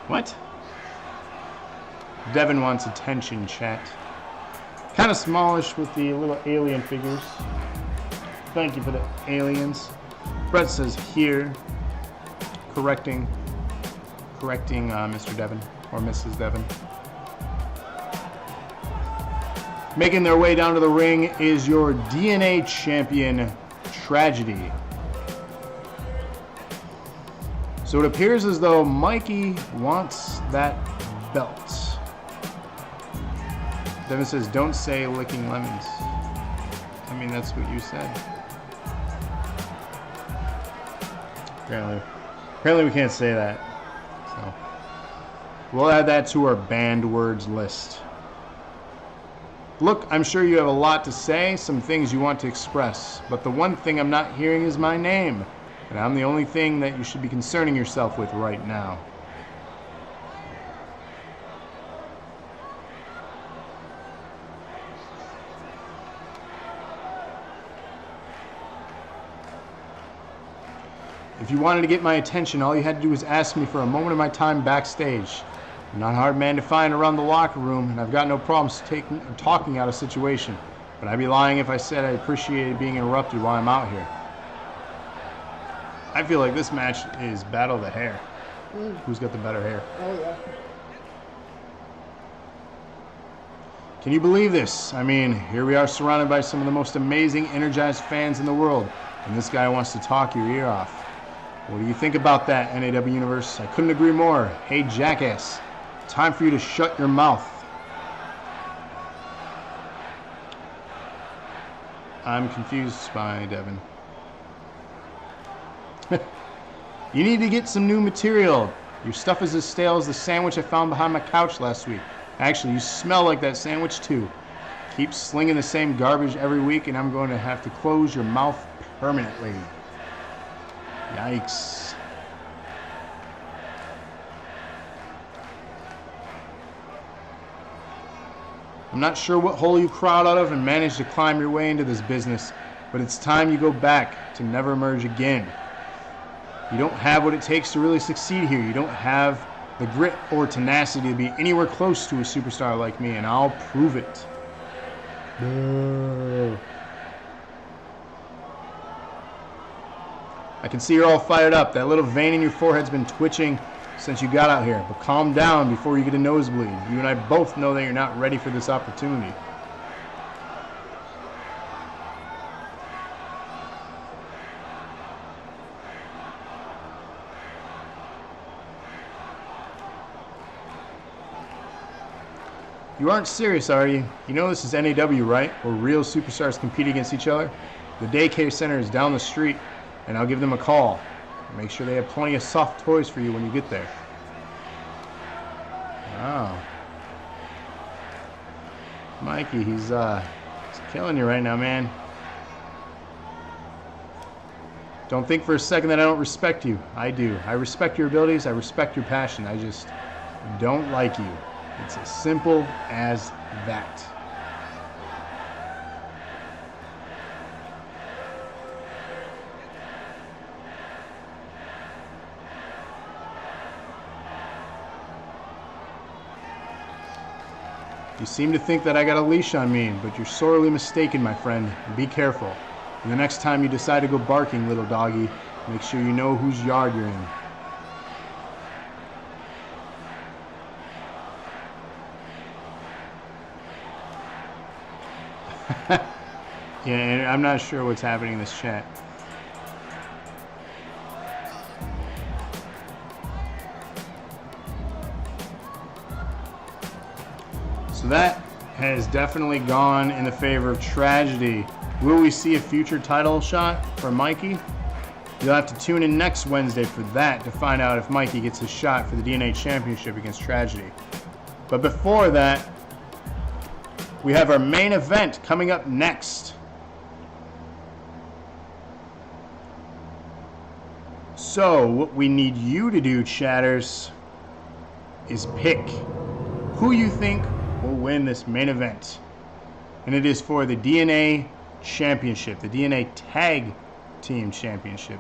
What? Devin wants attention, chat. Kind of smallish with the little alien figures. Thank you for the aliens. Brett says here, correcting Mr. Devin or Mrs. Devin. Making their way down to the ring is your DNA champion, Tragedy. So it appears as though Mikey wants that belt. Devin says, don't say licking lemons. I mean, that's what you said. Apparently we can't say that. So we'll add that to our banned words list. Look, I'm sure you have a lot to say, some things you want to express, but the one thing I'm not hearing is my name, and I'm the only thing that you should be concerning yourself with right now. If you wanted to get my attention, all you had to do was ask me for a moment of my time backstage. I'm not a hard man to find around the locker room, and I've got no problems talking out a situation. But I'd be lying if I said I appreciated being interrupted while I'm out here. I feel like this match is battle of the hair. Who's got the better hair? Oh, yeah. Can you believe this? I mean, here we are surrounded by some of the most amazing, energized fans in the world, and this guy wants to talk your ear off. What do you think about that, NAW Universe? I couldn't agree more. Hey, jackass. Time for you to shut your mouth. I'm confused by Devin. You need to get some new material. Your stuff is as stale as the sandwich I found behind my couch last week. Actually, you smell like that sandwich too. Keep slinging the same garbage every week and I'm going to have to close your mouth permanently. Yikes. I'm not sure what hole you crawled out of and managed to climb your way into this business, but it's time you go back to never emerge again. You don't have what it takes to really succeed here. You don't have the grit or tenacity to be anywhere close to a superstar like me, and I'll prove it. I can see you're all fired up. That little vein in your forehead's been twitching since you got out here. But calm down before you get a nosebleed. You and I both know that you're not ready for this opportunity. You aren't serious, are you? You know this is NAW, right? Where real superstars compete against each other? The daycare center is down the street, and I'll give them a call. Make sure they have plenty of soft toys for you when you get there. Wow. Mikey, he's killing you right now, man. Don't think for a second that I don't respect you. I do. I respect your abilities. I respect your passion. I just don't like you. It's as simple as that. You seem to think that I got a leash on me, but you're sorely mistaken, my friend. Be careful. And the next time you decide to go barking, little doggy, make sure you know whose yard you're in. Yeah, and I'm not sure what's happening in this chat. So that has definitely gone in the favor of Tragedy. Will we see a future title shot for Mikey? You'll have to tune in next Wednesday for that to find out if Mikey gets his shot for the DNA Championship against Tragedy. But before that, we have our main event coming up next. So, what we need you to do, chatters, is pick who you think will win this main event. And it is for the DNA Championship, the DNA Tag Team Championship.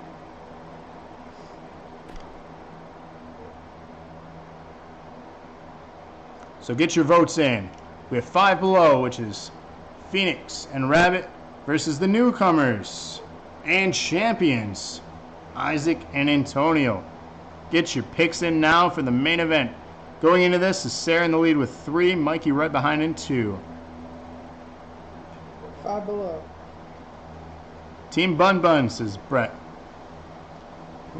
So get your votes in. We have Five Below, which is Phoenix and Rabbit versus the newcomers and champions, Isaac and Antonio. Get your picks in now for the main event. Going into this is Sarah in the lead with 3, Mikey right behind in 2. Five Below. Team Bun Bun, says Brett.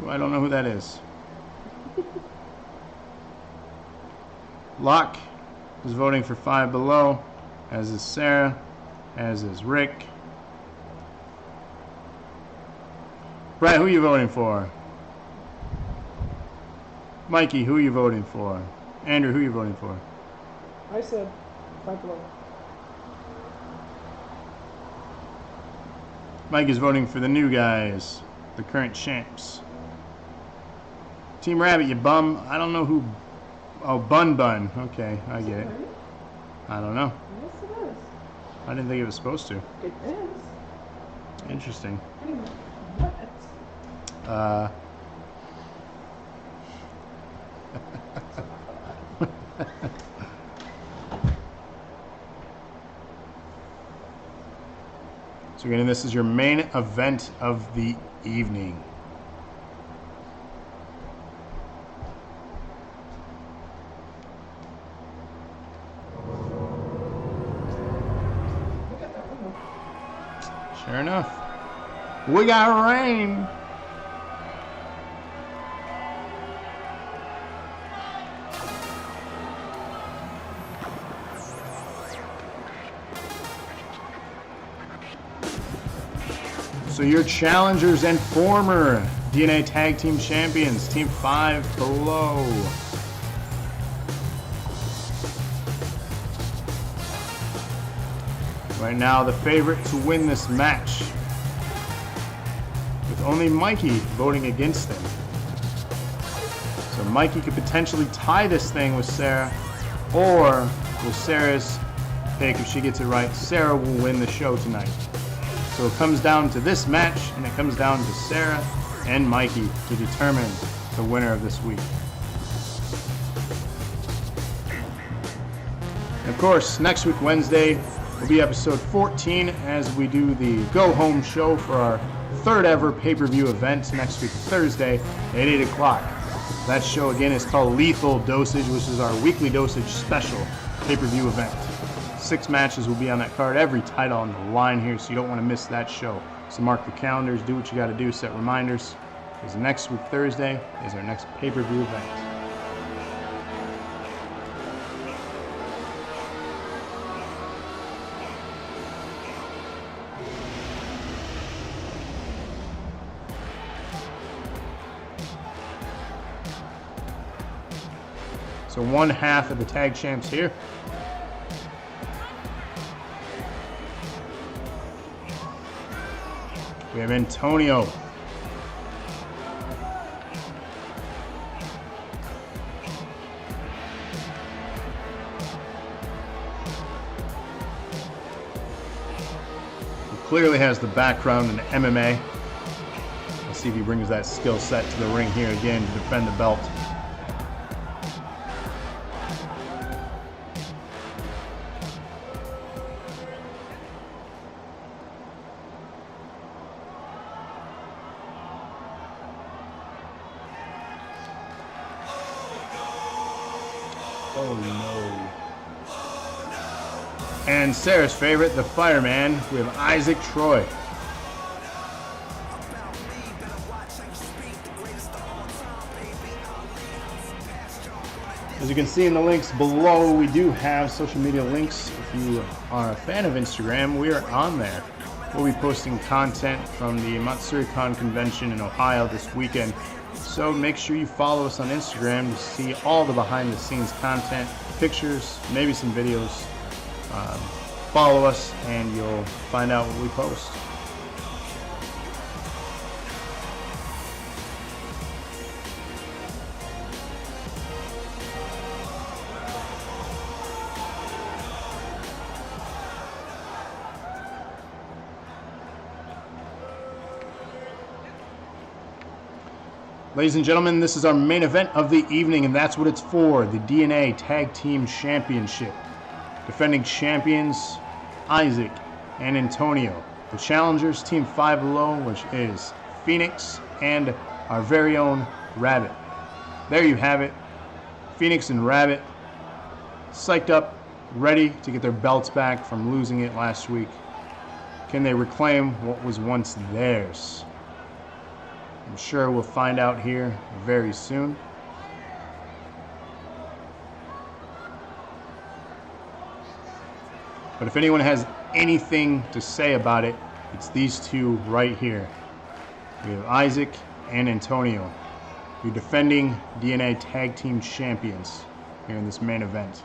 Ooh, I don't know who that is. Locke is voting for Five Below, as is Sarah, as is Rick. Brett, who are you voting for? Mikey, who are you voting for? Andrew, who are you voting for? I said Five Below. Mike is voting for the new guys, the current champs. Team Rabbit, you bum. I don't know who. Oh, Bun Bun. Okay, I get it. I don't know. Yes, it is. I didn't think it was supposed to. It is. Interesting. Anyway, what? So again, this is your main event of the evening. Sure enough, we got rain. So your challengers and former DNA Tag Team Champions, Team 5 Below. Right now, the favorite to win this match, with only Mikey voting against them. So Mikey could potentially tie this thing with Sarah, or with Sarah's pick. If she gets it right, Sarah will win the show tonight. So it comes down to this match, and it comes down to Sarah and Mikey to determine the winner of this week. And of course, next week, Wednesday, will be episode 14 as we do the go-home show for our third ever pay-per-view event next week, Thursday at 8 o'clock. That show, again, is called Lethal Dosage, which is our weekly dosage special pay-per-view event. 6 matches will be on that card, every title on the line here, so you don't want to miss that show. So mark the calendars, do what you got to do, set reminders, because next week, Thursday, is our next pay-per-view event. So one half of the tag champs here. We have Antonio. He clearly has the background in MMA. Let's see if he brings that skill set to the ring here again to defend the belt. Oh no. And Sarah's favorite, the fireman, we have Isaac Troy. As you can see in the links below, we do have social media links. If you are a fan of Instagram, we are on there. We'll be posting content from the Matsuri-Con convention in Ohio this weekend. So make sure you follow us on Instagram to see all the behind the scenes content, pictures, maybe some videos. Follow us and you'll find out what we post. Ladies and gentlemen, this is our main event of the evening, and that's what it's for, the DNA Tag Team Championship. Defending champions, Isaac and Antonio. The challengers, Team 5 Below, which is Phoenix and our very own Rabbit. There you have it. Phoenix and Rabbit, psyched up, ready to get their belts back from losing it last week. Can they reclaim what was once theirs? I'm sure we'll find out here very soon. But if anyone has anything to say about it, it's these two right here. We have Isaac and Antonio. You're defending DNA Tag Team Champions here in this main event.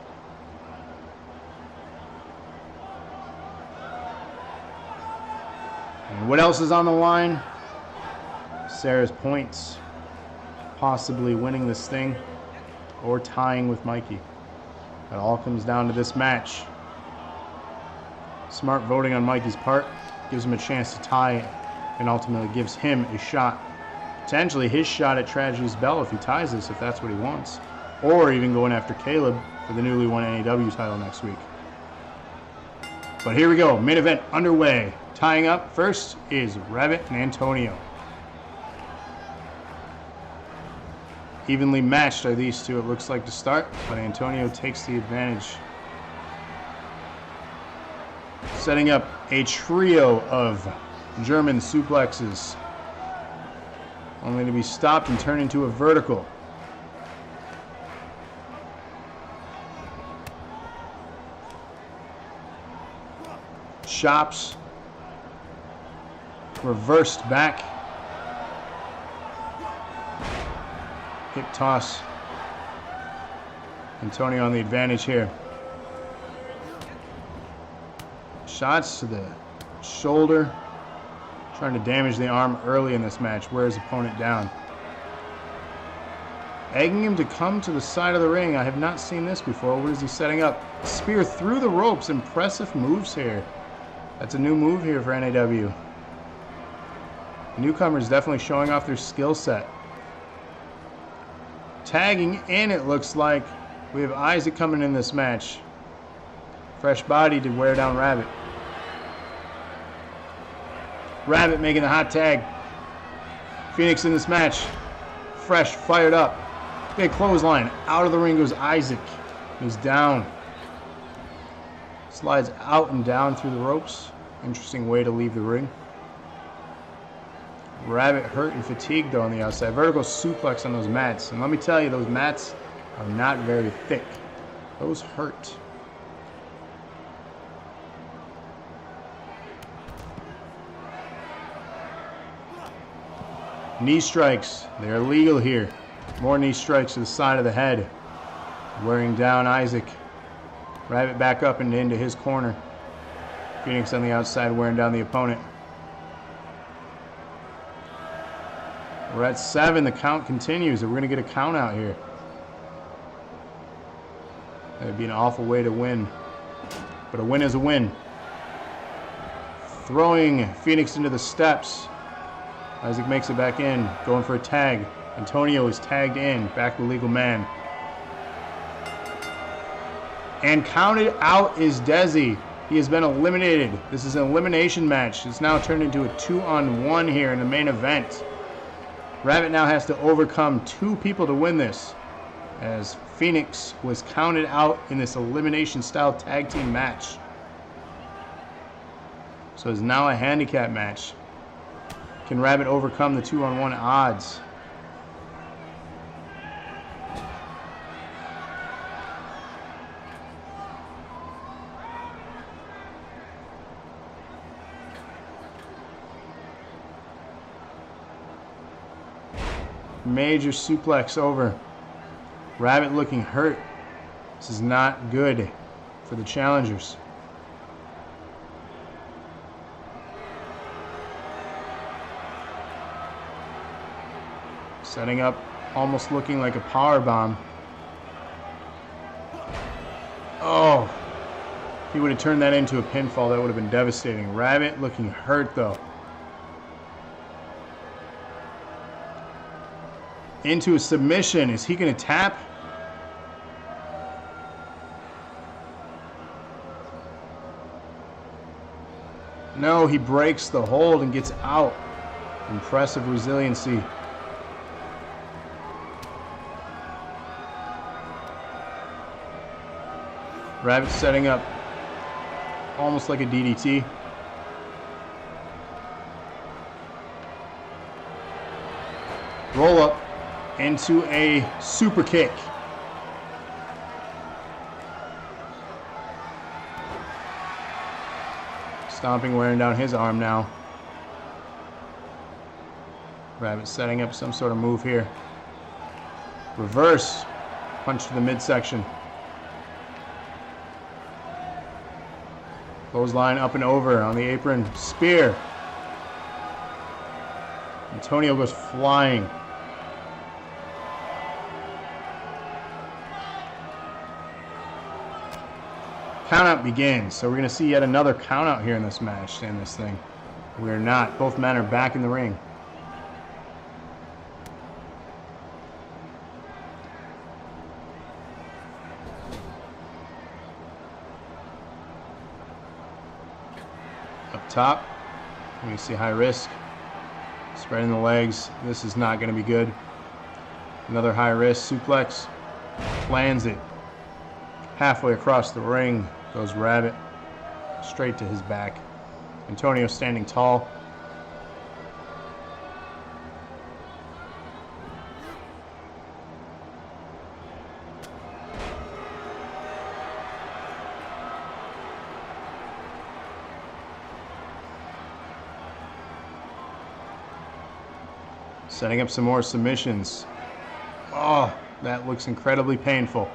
And what else is on the line? Sarah's points, possibly winning this thing, or tying with Mikey. It all comes down to this match. Smart voting on Mikey's part gives him a chance to tie and ultimately gives him a shot. Potentially his shot at Tragedy's belt if he ties this, if that's what he wants. Or even going after Caleb for the newly won NAW title next week. But here we go, main event underway. Tying up first is Rabbit and Antonio. Evenly matched are these two, it looks like, to start, but Antonio takes the advantage. Setting up a trio of German suplexes, only to be stopped and turned into a vertical. Chops, reversed back. Hip toss. Antonio on the advantage here. Shots to the shoulder. Trying to damage the arm early in this match. Wear his opponent down. egging him to come to the side of the ring. I have not seen this before. What is he setting up? Spear through the ropes. Impressive moves here. That's a new move here for NAW. Newcomers definitely showing off their skill set. Tagging in, it looks like we have Isaac coming in this match. Fresh body to wear down Rabbit. Rabbit making the hot tag. Phoenix in this match. Fresh, fired up. Big clothesline. Out of the ring goes Isaac. He's down. Slides out and down through the ropes. Interesting way to leave the ring. Rabbit hurt and fatigued though on the outside. Vertical suplex on those mats. And let me tell you, those mats are not very thick. Those hurt. Knee strikes. They're illegal here. More knee strikes to the side of the head. Wearing down Isaac. Rabbit back up and into his corner. Phoenix on the outside wearing down the opponent. We're at 7. The count continues. We're going to get a count out here. That would be an awful way to win. But a win is a win. Throwing Phoenix into the steps. Isaac makes it back in. Going for a tag. Antonio is tagged in. Back to legal man. And counted out is Desi. He has been eliminated. This is an elimination match. It's now turned into a 2-on-1 here in the main event. Rabbit now has to overcome 2 people to win this, as Phoenix was counted out in this elimination style tag team match. So it's now a handicap match. Can Rabbit overcome the 2-on-1 odds? Major suplex over. Rabbit looking hurt. This is not good for the challengers. Setting up, almost looking like a power bomb. Oh, if he would have turned that into a pinfall, that would have been devastating. Rabbit looking hurt though. Into a submission. Is he going to tap? No, he breaks the hold and gets out. Impressive resiliency. Rabbit setting up almost like a DDT. Roll up into a super kick. Stomping, wearing down his arm now. Rabbit setting up some sort of move here. Reverse punch to the midsection. Clothesline up and over on the apron. Spear. Antonio goes flying. Countout begins. So we're going to see yet another countout here in this match, in this thing. We're not. Both men are back in the ring. Up top, we see high risk. Spreading the legs. This is not going to be good. Another high risk suplex. Lands it. Halfway across the ring goes Rabbit. Straight to his back. Antonio standing tall. Setting up some more submissions. Oh, that looks incredibly painful.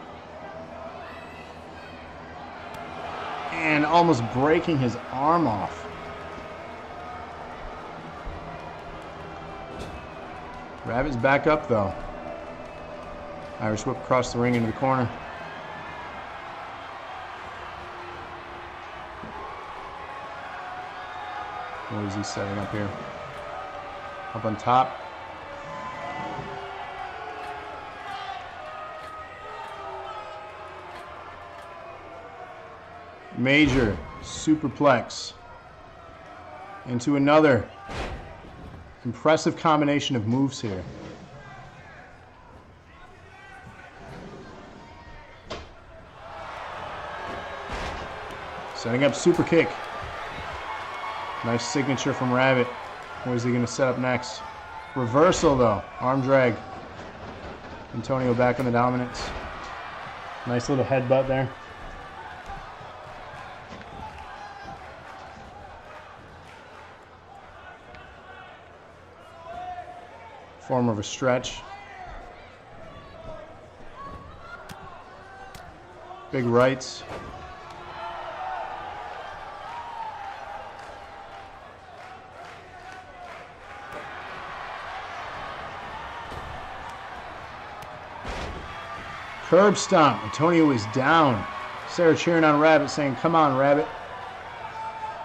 And almost breaking his arm off. Rabbit's back up though. Irish whip across the ring into the corner. What is he setting up here? Up on top. Major superplex into another. Impressive combination of moves here. Setting up super kick. Nice signature from Rabbit. What is he going to set up next? Reversal though. Arm drag. Antonio back on the dominance. Nice little headbutt there. Form of a stretch. Big rights. Curb stomp. Antonio is down. Sarah cheering on Rabbit, saying, "Come on, Rabbit."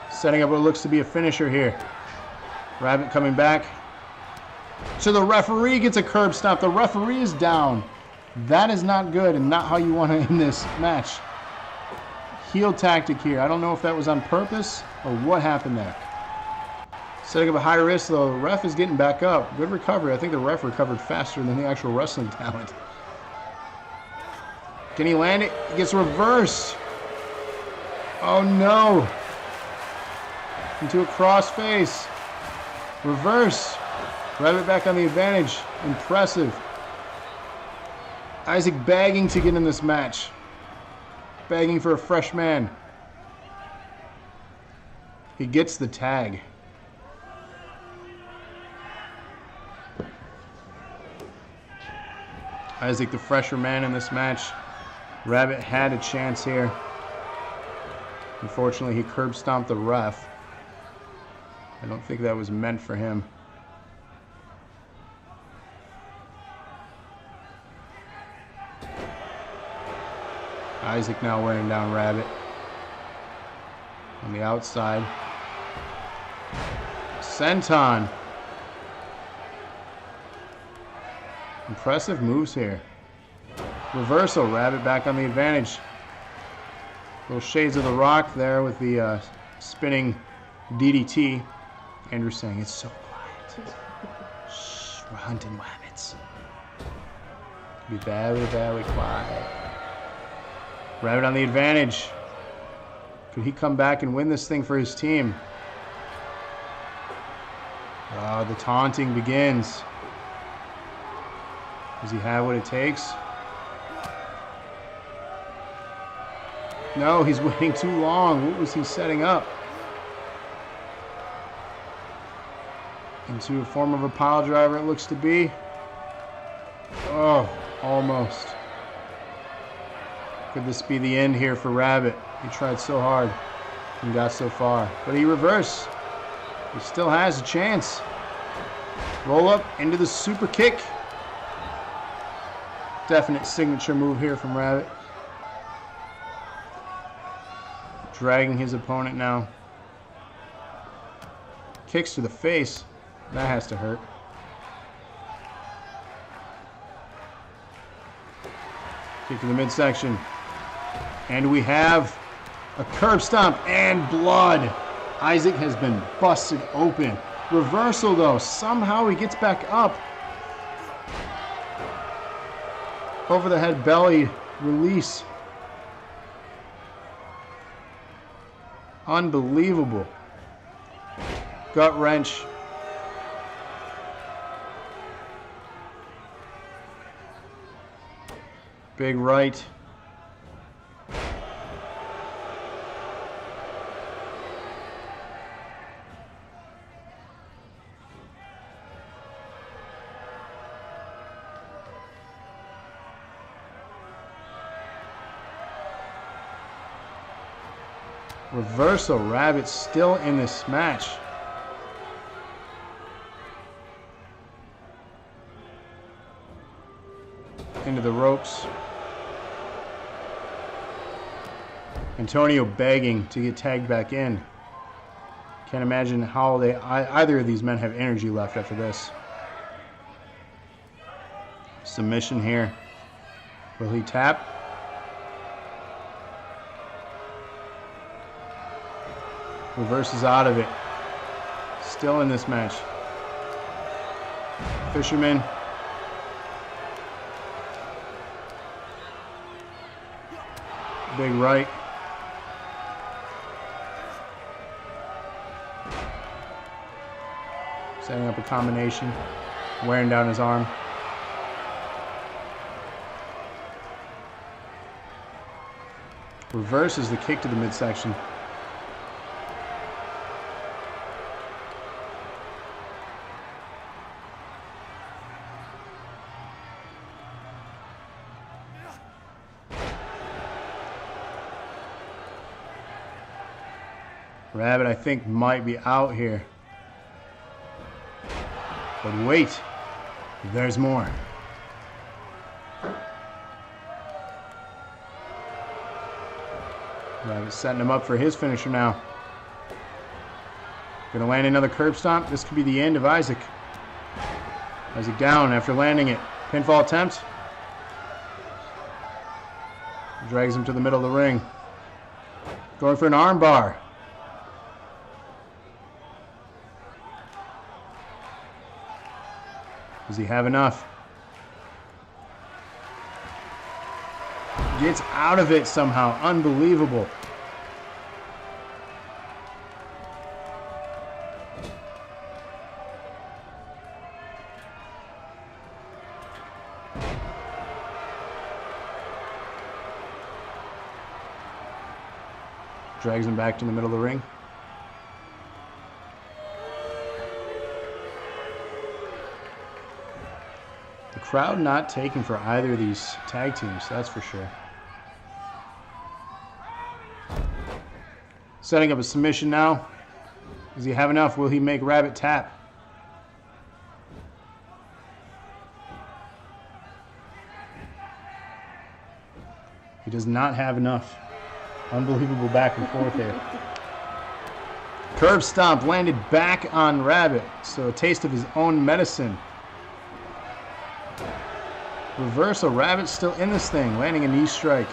Setting up what looks to be a finisher here. Rabbit coming back. So the referee gets a curb stomp. The referee is down. That is not good and not how you want to end this match. Heel tactic here. I don't know if that was on purpose or what happened there. Setting up a high risk though. The ref is getting back up. Good recovery. I think the ref recovered faster than the actual wrestling talent. Can he land it? He gets reversed. Oh no. Into a crossface. Reverse. Rabbit back on the advantage. Impressive. Isaac begging to get in this match. Begging for a fresh man. He gets the tag. Isaac the fresher man in this match. Rabbit had a chance here. Unfortunately, he curb stomped the ref. I don't think that was meant for him. Isaac now wearing down Rabbit. On the outside. Senton. Impressive moves here. Reversal. Rabbit back on the advantage. Little shades of the Rock there with the spinning DDT. Andrew saying it's so quiet. Shh, we're hunting rabbits. Be very, very quiet. Rabbit on the advantage. Could he come back and win this thing for his team? The taunting begins. Does he have what it takes? No, he's waiting too long. What was he setting up? Into a form of a pile driver, it looks to be. Oh, almost. Could this be the end here for Rabbit? He tried so hard and got so far. But he reversed. He still has a chance. Roll up into the super kick. Definite signature move here from Rabbit. Dragging his opponent now. Kicks to the face. That has to hurt. Kick to the midsection. And we have a curb stomp and blood. Isaac has been busted open. Reversal though. Somehow he gets back up. Over the head belly release. Unbelievable. Gut wrench. Big right. Reversal. Rabbit still in this match. into the ropes. Antonio begging to get tagged back in. Can't imagine how either of these men have energy left after this. Submission here. Will he tap? Reverses out of it. Still in this match. Fisherman. Big right. Setting up a combination. Wearing down his arm. Reverses the kick to the midsection. Rabbit, I think, might be out here. But wait, there's more. Rabbit setting him up for his finisher now. Gonna land another curb stomp. This could be the end of Isaac. Isaac down after landing it. Pinfall attempt. Drags him to the middle of the ring. Going for an arm bar. Does he have enough? Gets out of it somehow. Unbelievable. Drags him back to the middle of the ring. The crowd not taking for either of these tag teams, that's for sure. Setting up a submission now. Does he have enough? Will he make Rabbit tap? He does not have enough. Unbelievable back and forth there. Curb stomp landed back on Rabbit. So a taste of his own medicine. Reversal. Rabbit still in this thing. Landing a knee strike.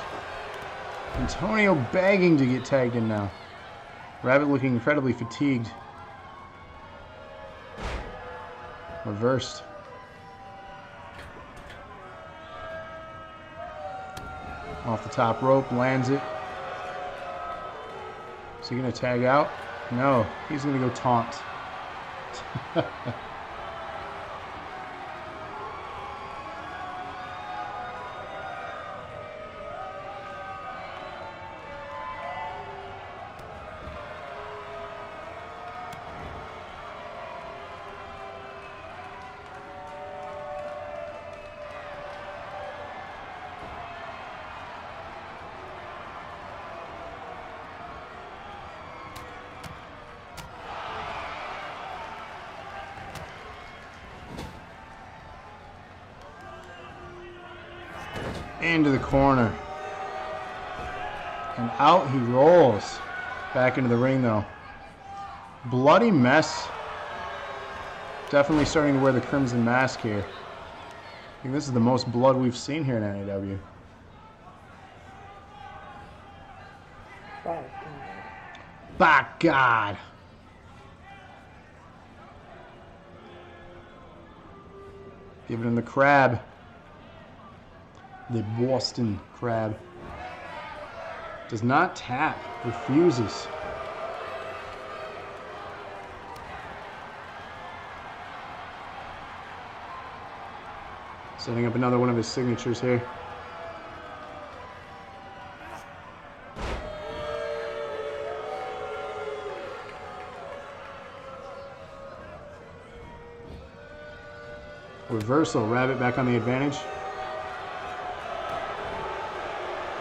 Antonio begging to get tagged in now. Rabbit looking incredibly fatigued. Reversed. Off the top rope. Lands it. Is he going to tag out? No. He's going to go taunt. Into the corner. And out he rolls. Back into the ring though. Bloody mess. Definitely starting to wear the crimson mask here. I think this is the most blood we've seen here in NAW. By God. Giving him the crab. The Boston Crab. Does not tap. Refuses. Setting up another one of his signatures here. Reversal. Rabbit back on the advantage.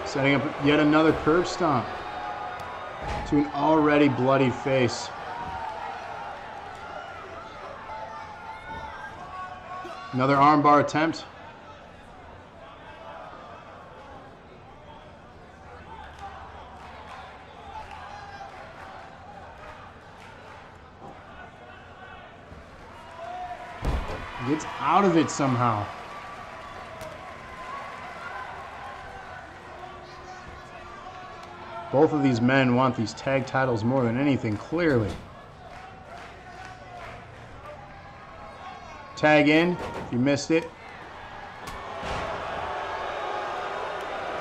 Setting up yet another curb stomp to an already bloodied face. Another armbar attempt. Gets out of it somehow. Both of these men want these tag titles more than anything, clearly. Tag in, if you missed it.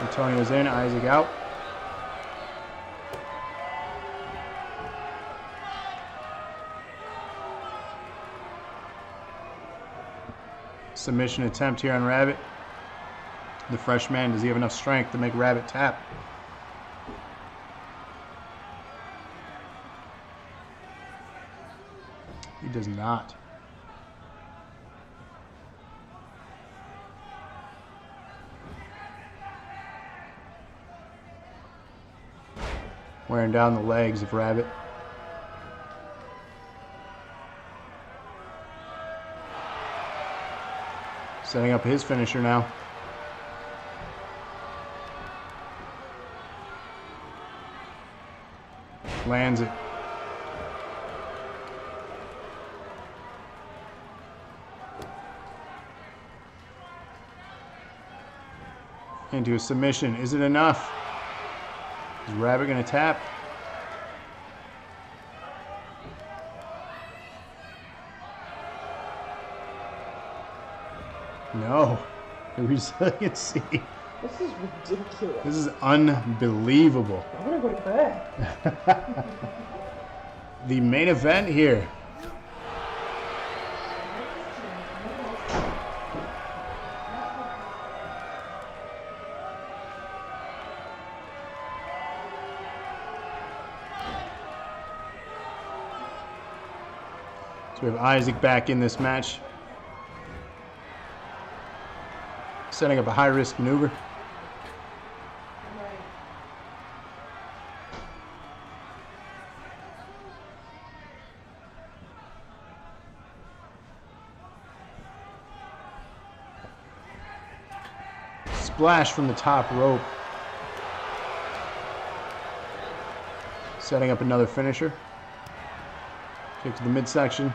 Antonio's in, Isaac out. Submission attempt here on Rabbit. The freshman, does he have enough strength to make Rabbit tap? He does not. Wearing down the legs of Rabbit. Setting up his finisher now. Lands it. Into a submission. Is it enough? Is Rabbit going to tap? No. The resiliency. This is ridiculous. This is unbelievable. I'm going to go to bed. The main event here. So we have Isaac back in this match. Setting up a high-risk maneuver. Splash from the top rope. Setting up another finisher. Kick to the midsection.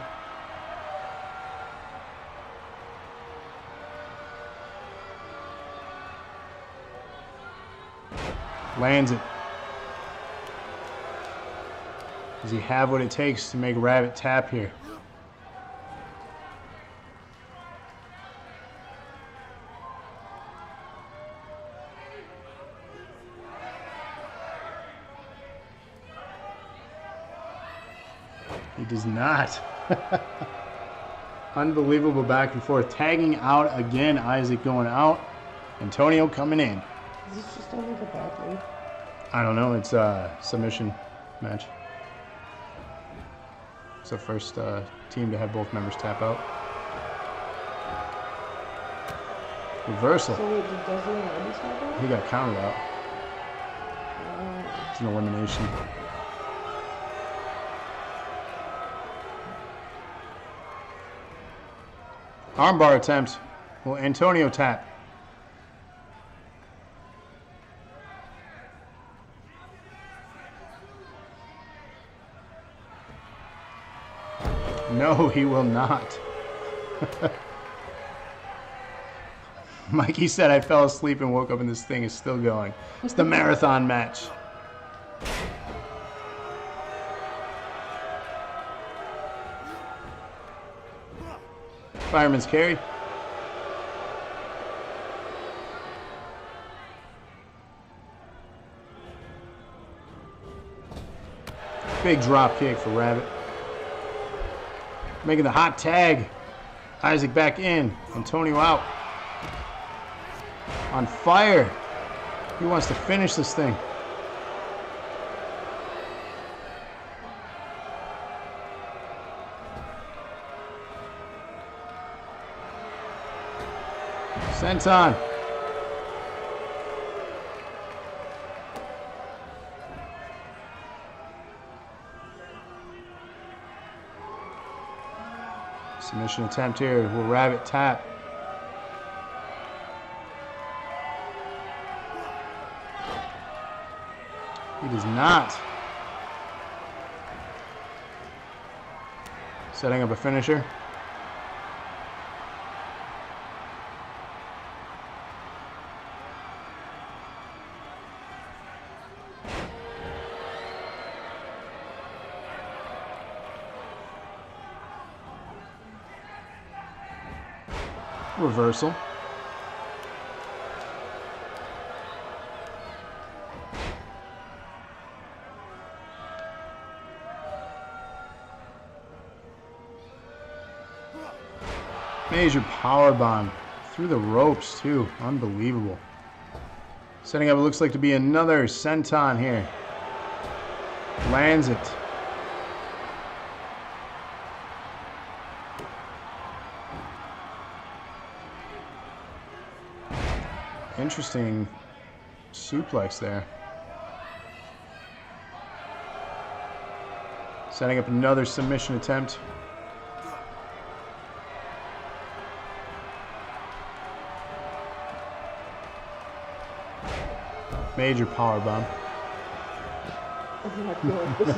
Lands it. Does he have what it takes to make Rabbit tap here? He does not. Unbelievable back and forth. Tagging out again. Isaac going out. Antonio coming in. Is this just only the bad lead? I don't know. It's a submission match. It's the first team to have both members tap out. Reversal. So wait, does he already tap out? He got counted out. It's an elimination. Armbar attempt. Will Antonio tap? No, he will not. Mikey said I fell asleep and woke up and this thing is still going. It's the marathon match. Fireman's carry. Big drop kick for Rabbit. Making the hot tag. Isaac back in. Antonio out. On fire. He wants to finish this thing. Senton. Submission attempt here. Will Rabbit tap? He does not. Setting up a finisher. Reversal. Major power bomb through the ropes too. Unbelievable. Setting up, it looks like to be another senton here. Lands it. Interesting suplex there. Setting up another submission attempt. Major power bomb. Oh my God, this is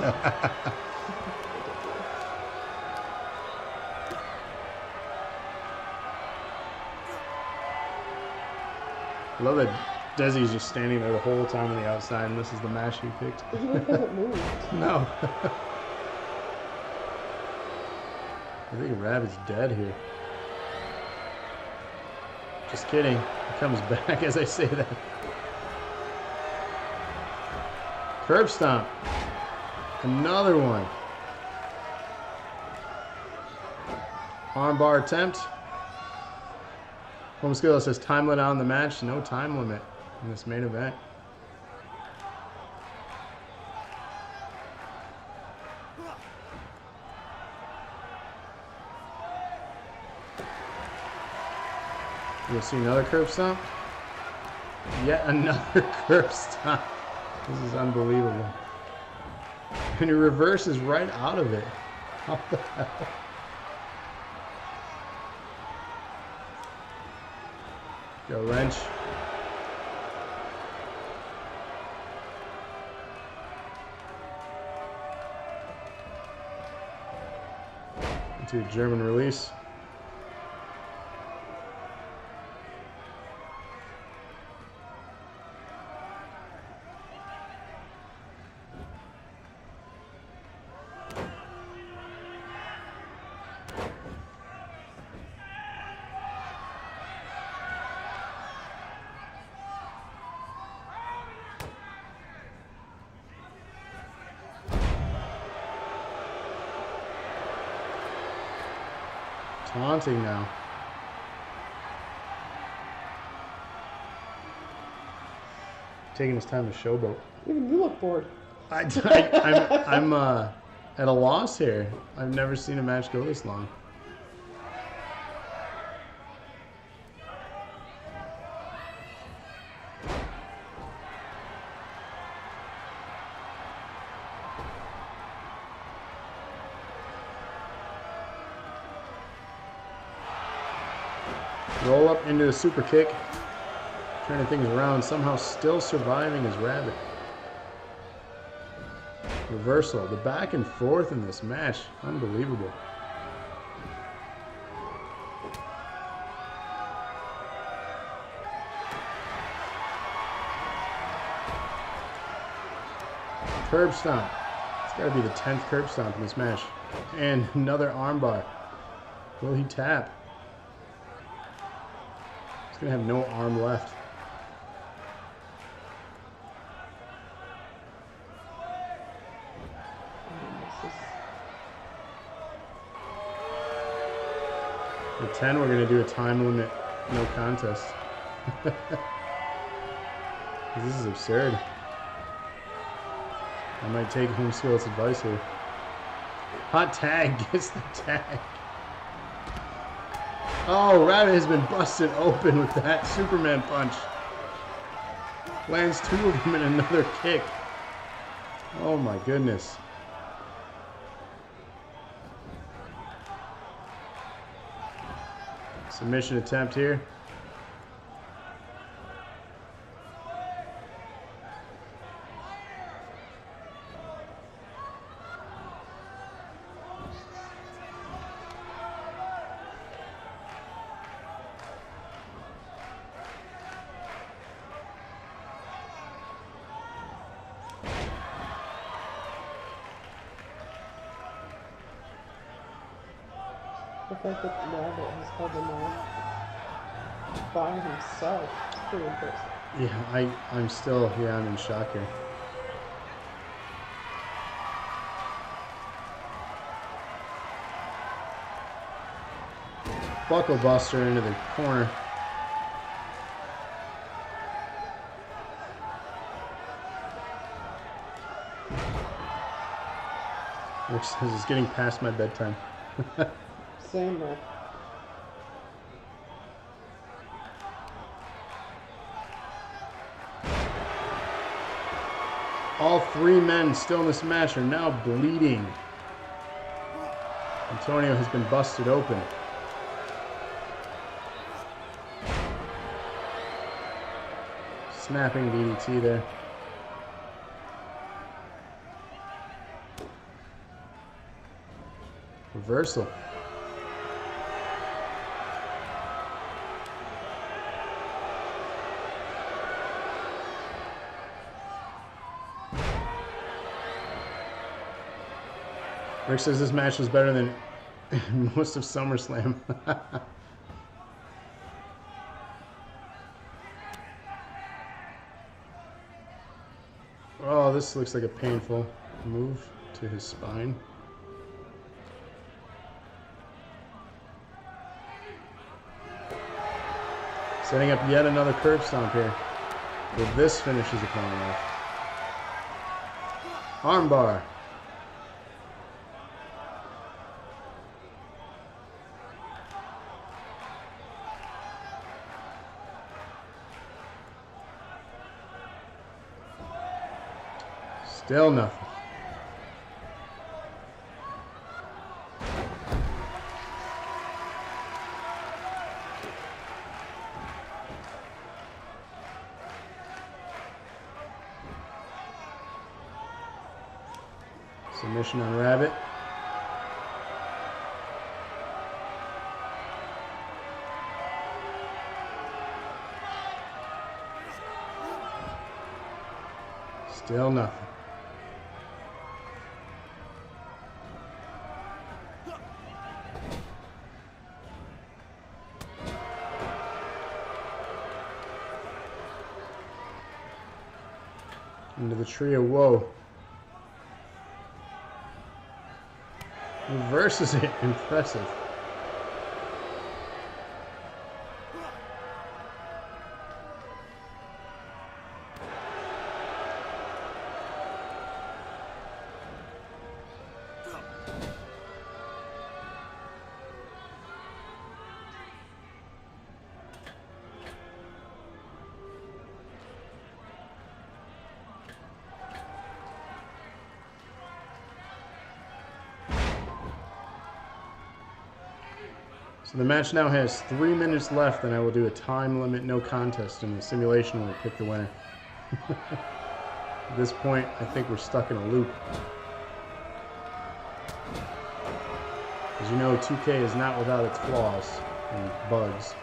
I love that Desi's just standing there the whole time on the outside, and this is the match he picked. he hasn't moved. No. I think Rabbit's dead here. Just kidding. He comes back as I say that. Curb stomp. Another one. Armbar attempt. Homeskill says time limit on the match. No time limit in this main event. You'll see another curb stomp. Yet another curb stomp. This is unbelievable. And he reverses right out of it. How the hell? Go wrench. Into a German release. Taunting now. Taking his time to showboat. Even you look bored. I'm at a loss here. I've never seen a match go this long. Roll up into the super kick. Turning things around. Somehow still surviving as Rabbit. Reversal. The back and forth in this match. Unbelievable. Curb stomp. It's got to be the 10th curb stomp in this match. And another armbar. Will he tap? He's going to have no arm left. At 10, we're going to do a time limit, no contest. This is absurd. I might take Homeskill's advice here. Hot tag gets the tag. Oh, Rabbit has been busted open with that Superman punch. Lands two of them in another kick. Oh my goodness. Submission attempt here. The fact that Rabbit has held them off. by himself. It's pretty impressive. Yeah, I'm still, yeah, I'm in shock here. Buckle buster into the corner. Rick says it's getting past my bedtime. Same though. All three men still in this match are now bleeding. Antonio has been busted open. Snapping DDT there. Reversal. Rick says this match was better than most of SummerSlam. Oh, this looks like a painful move to his spine. Setting up yet another curb stomp here. But this finishes the opponent off. Armbar. Still nothing. Submission on Rabbit. Still nothing. Into the trio, whoa. Reverses it, impressive. So the match now has 3 minutes left, and I will do a time limit no contest, and the simulation will pick the winner. At this point, I think we're stuck in a loop. As you know, 2K is not without its flaws and bugs.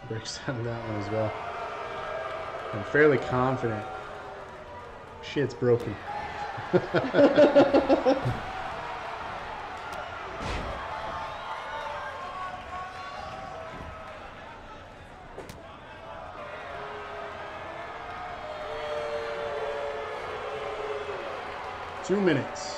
Breaks down that one as well. I'm fairly confident. Shit's broken. Two minutes.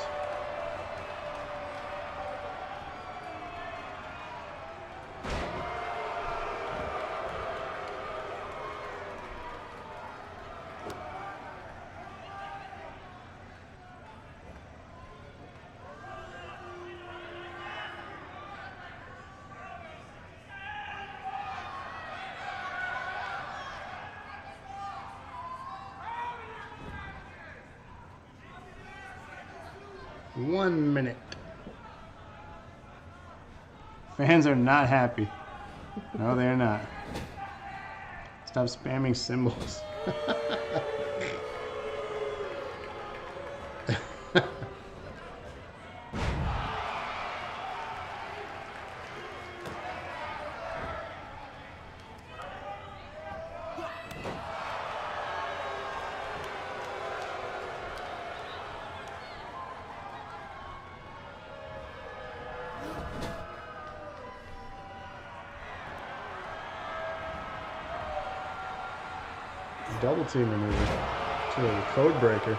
1 minute. Fans are not happy. No, they're not. Stop spamming symbols. Double team maneuver to a code breaker.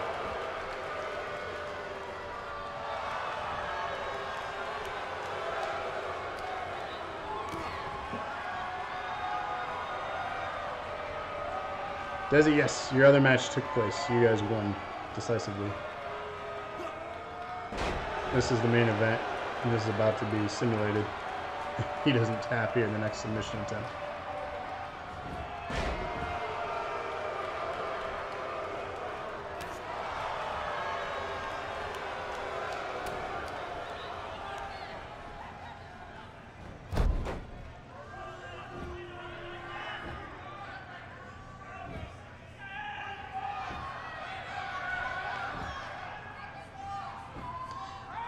Desi, yes, your other match took place. You guys won decisively. This is the main event, and this is about to be simulated. He doesn't tap here in the next submission attempt.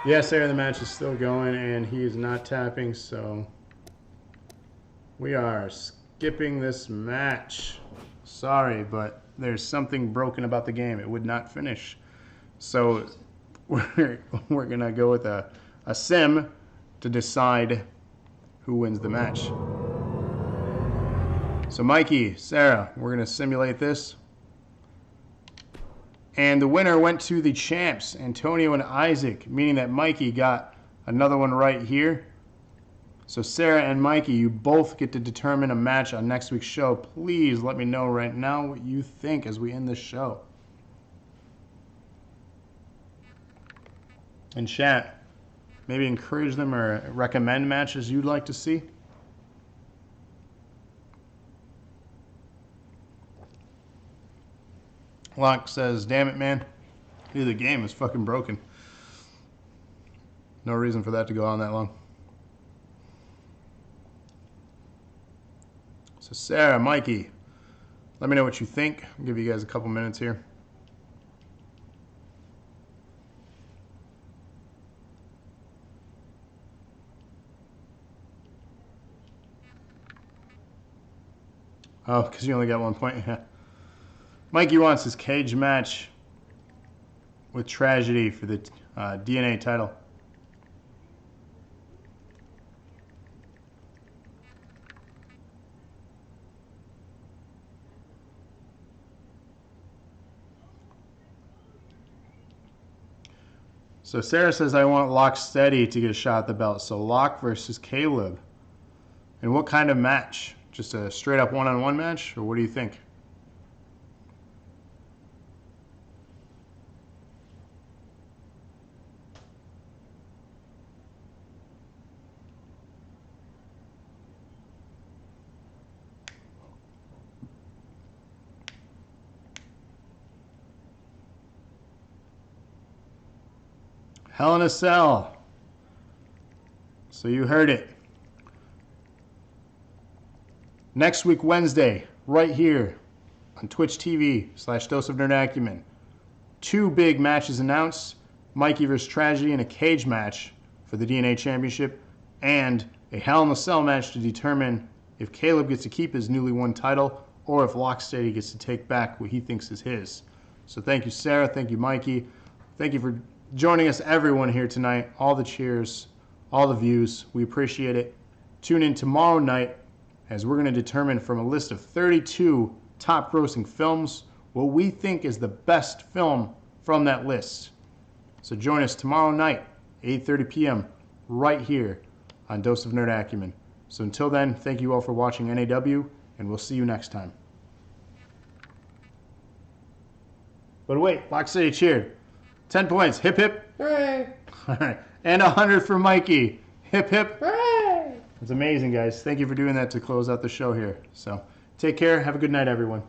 Yes, Sarah, the match is still going, and he is not tapping, so we are skipping this match. Sorry, but there's something broken about the game. It would not finish. So we're going to go with a sim to decide who wins the match. So Mikey, Sarah, we're going to simulate this. And the winner went to the champs, Antonio and Isaac, meaning that Mikey got another one right here. So Sarah and Mikey, you both get to determine a match on next week's show. Please let me know right now what you think as we end this show. And chat, maybe encourage them or recommend matches you'd like to see. Locke says, damn it, man. Dude, the game is fucking broken. No reason for that to go on that long. So Sarah, Mikey, let me know what you think. I'll give you guys a couple minutes here. Oh, because you only got 1 point? Yeah. Mikey wants his cage match with Tragedy for the DNA title. So Sarah says, I want Locke Steady to get a shot at the belt. So Locke versus Caleb. And what kind of match? Just a straight up one-on-one match? Or what do you think? Hell in a Cell. So you heard it. Next week, Wednesday, right here on Twitch TV/Dose of Nerd Acumen. 2 big matches announced. Mikey vs. Tragedy in a cage match for the DNA Championship. And a Hell in a Cell match to determine if Caleb gets to keep his newly won title or if Locke Steady gets to take back what he thinks is his. So thank you, Sarah. Thank you, Mikey. Thank you for joining us, everyone here tonight. All the cheers, all the views. We appreciate it. Tune in tomorrow night as we're going to determine from a list of 32 top grossing films what we think is the best film from that list. So join us tomorrow night, 8:30 p.m., right here on Dose of Nerd Acumen. So until then, thank you all for watching NAW, and we'll see you next time. But wait, Locke City cheered. 10 points. Hip, hip. Hooray! All right. And 100 for Mikey. Hip, hip. Hooray! It's amazing, guys. Thank you for doing that to close out the show here. So take care. Have a good night, everyone.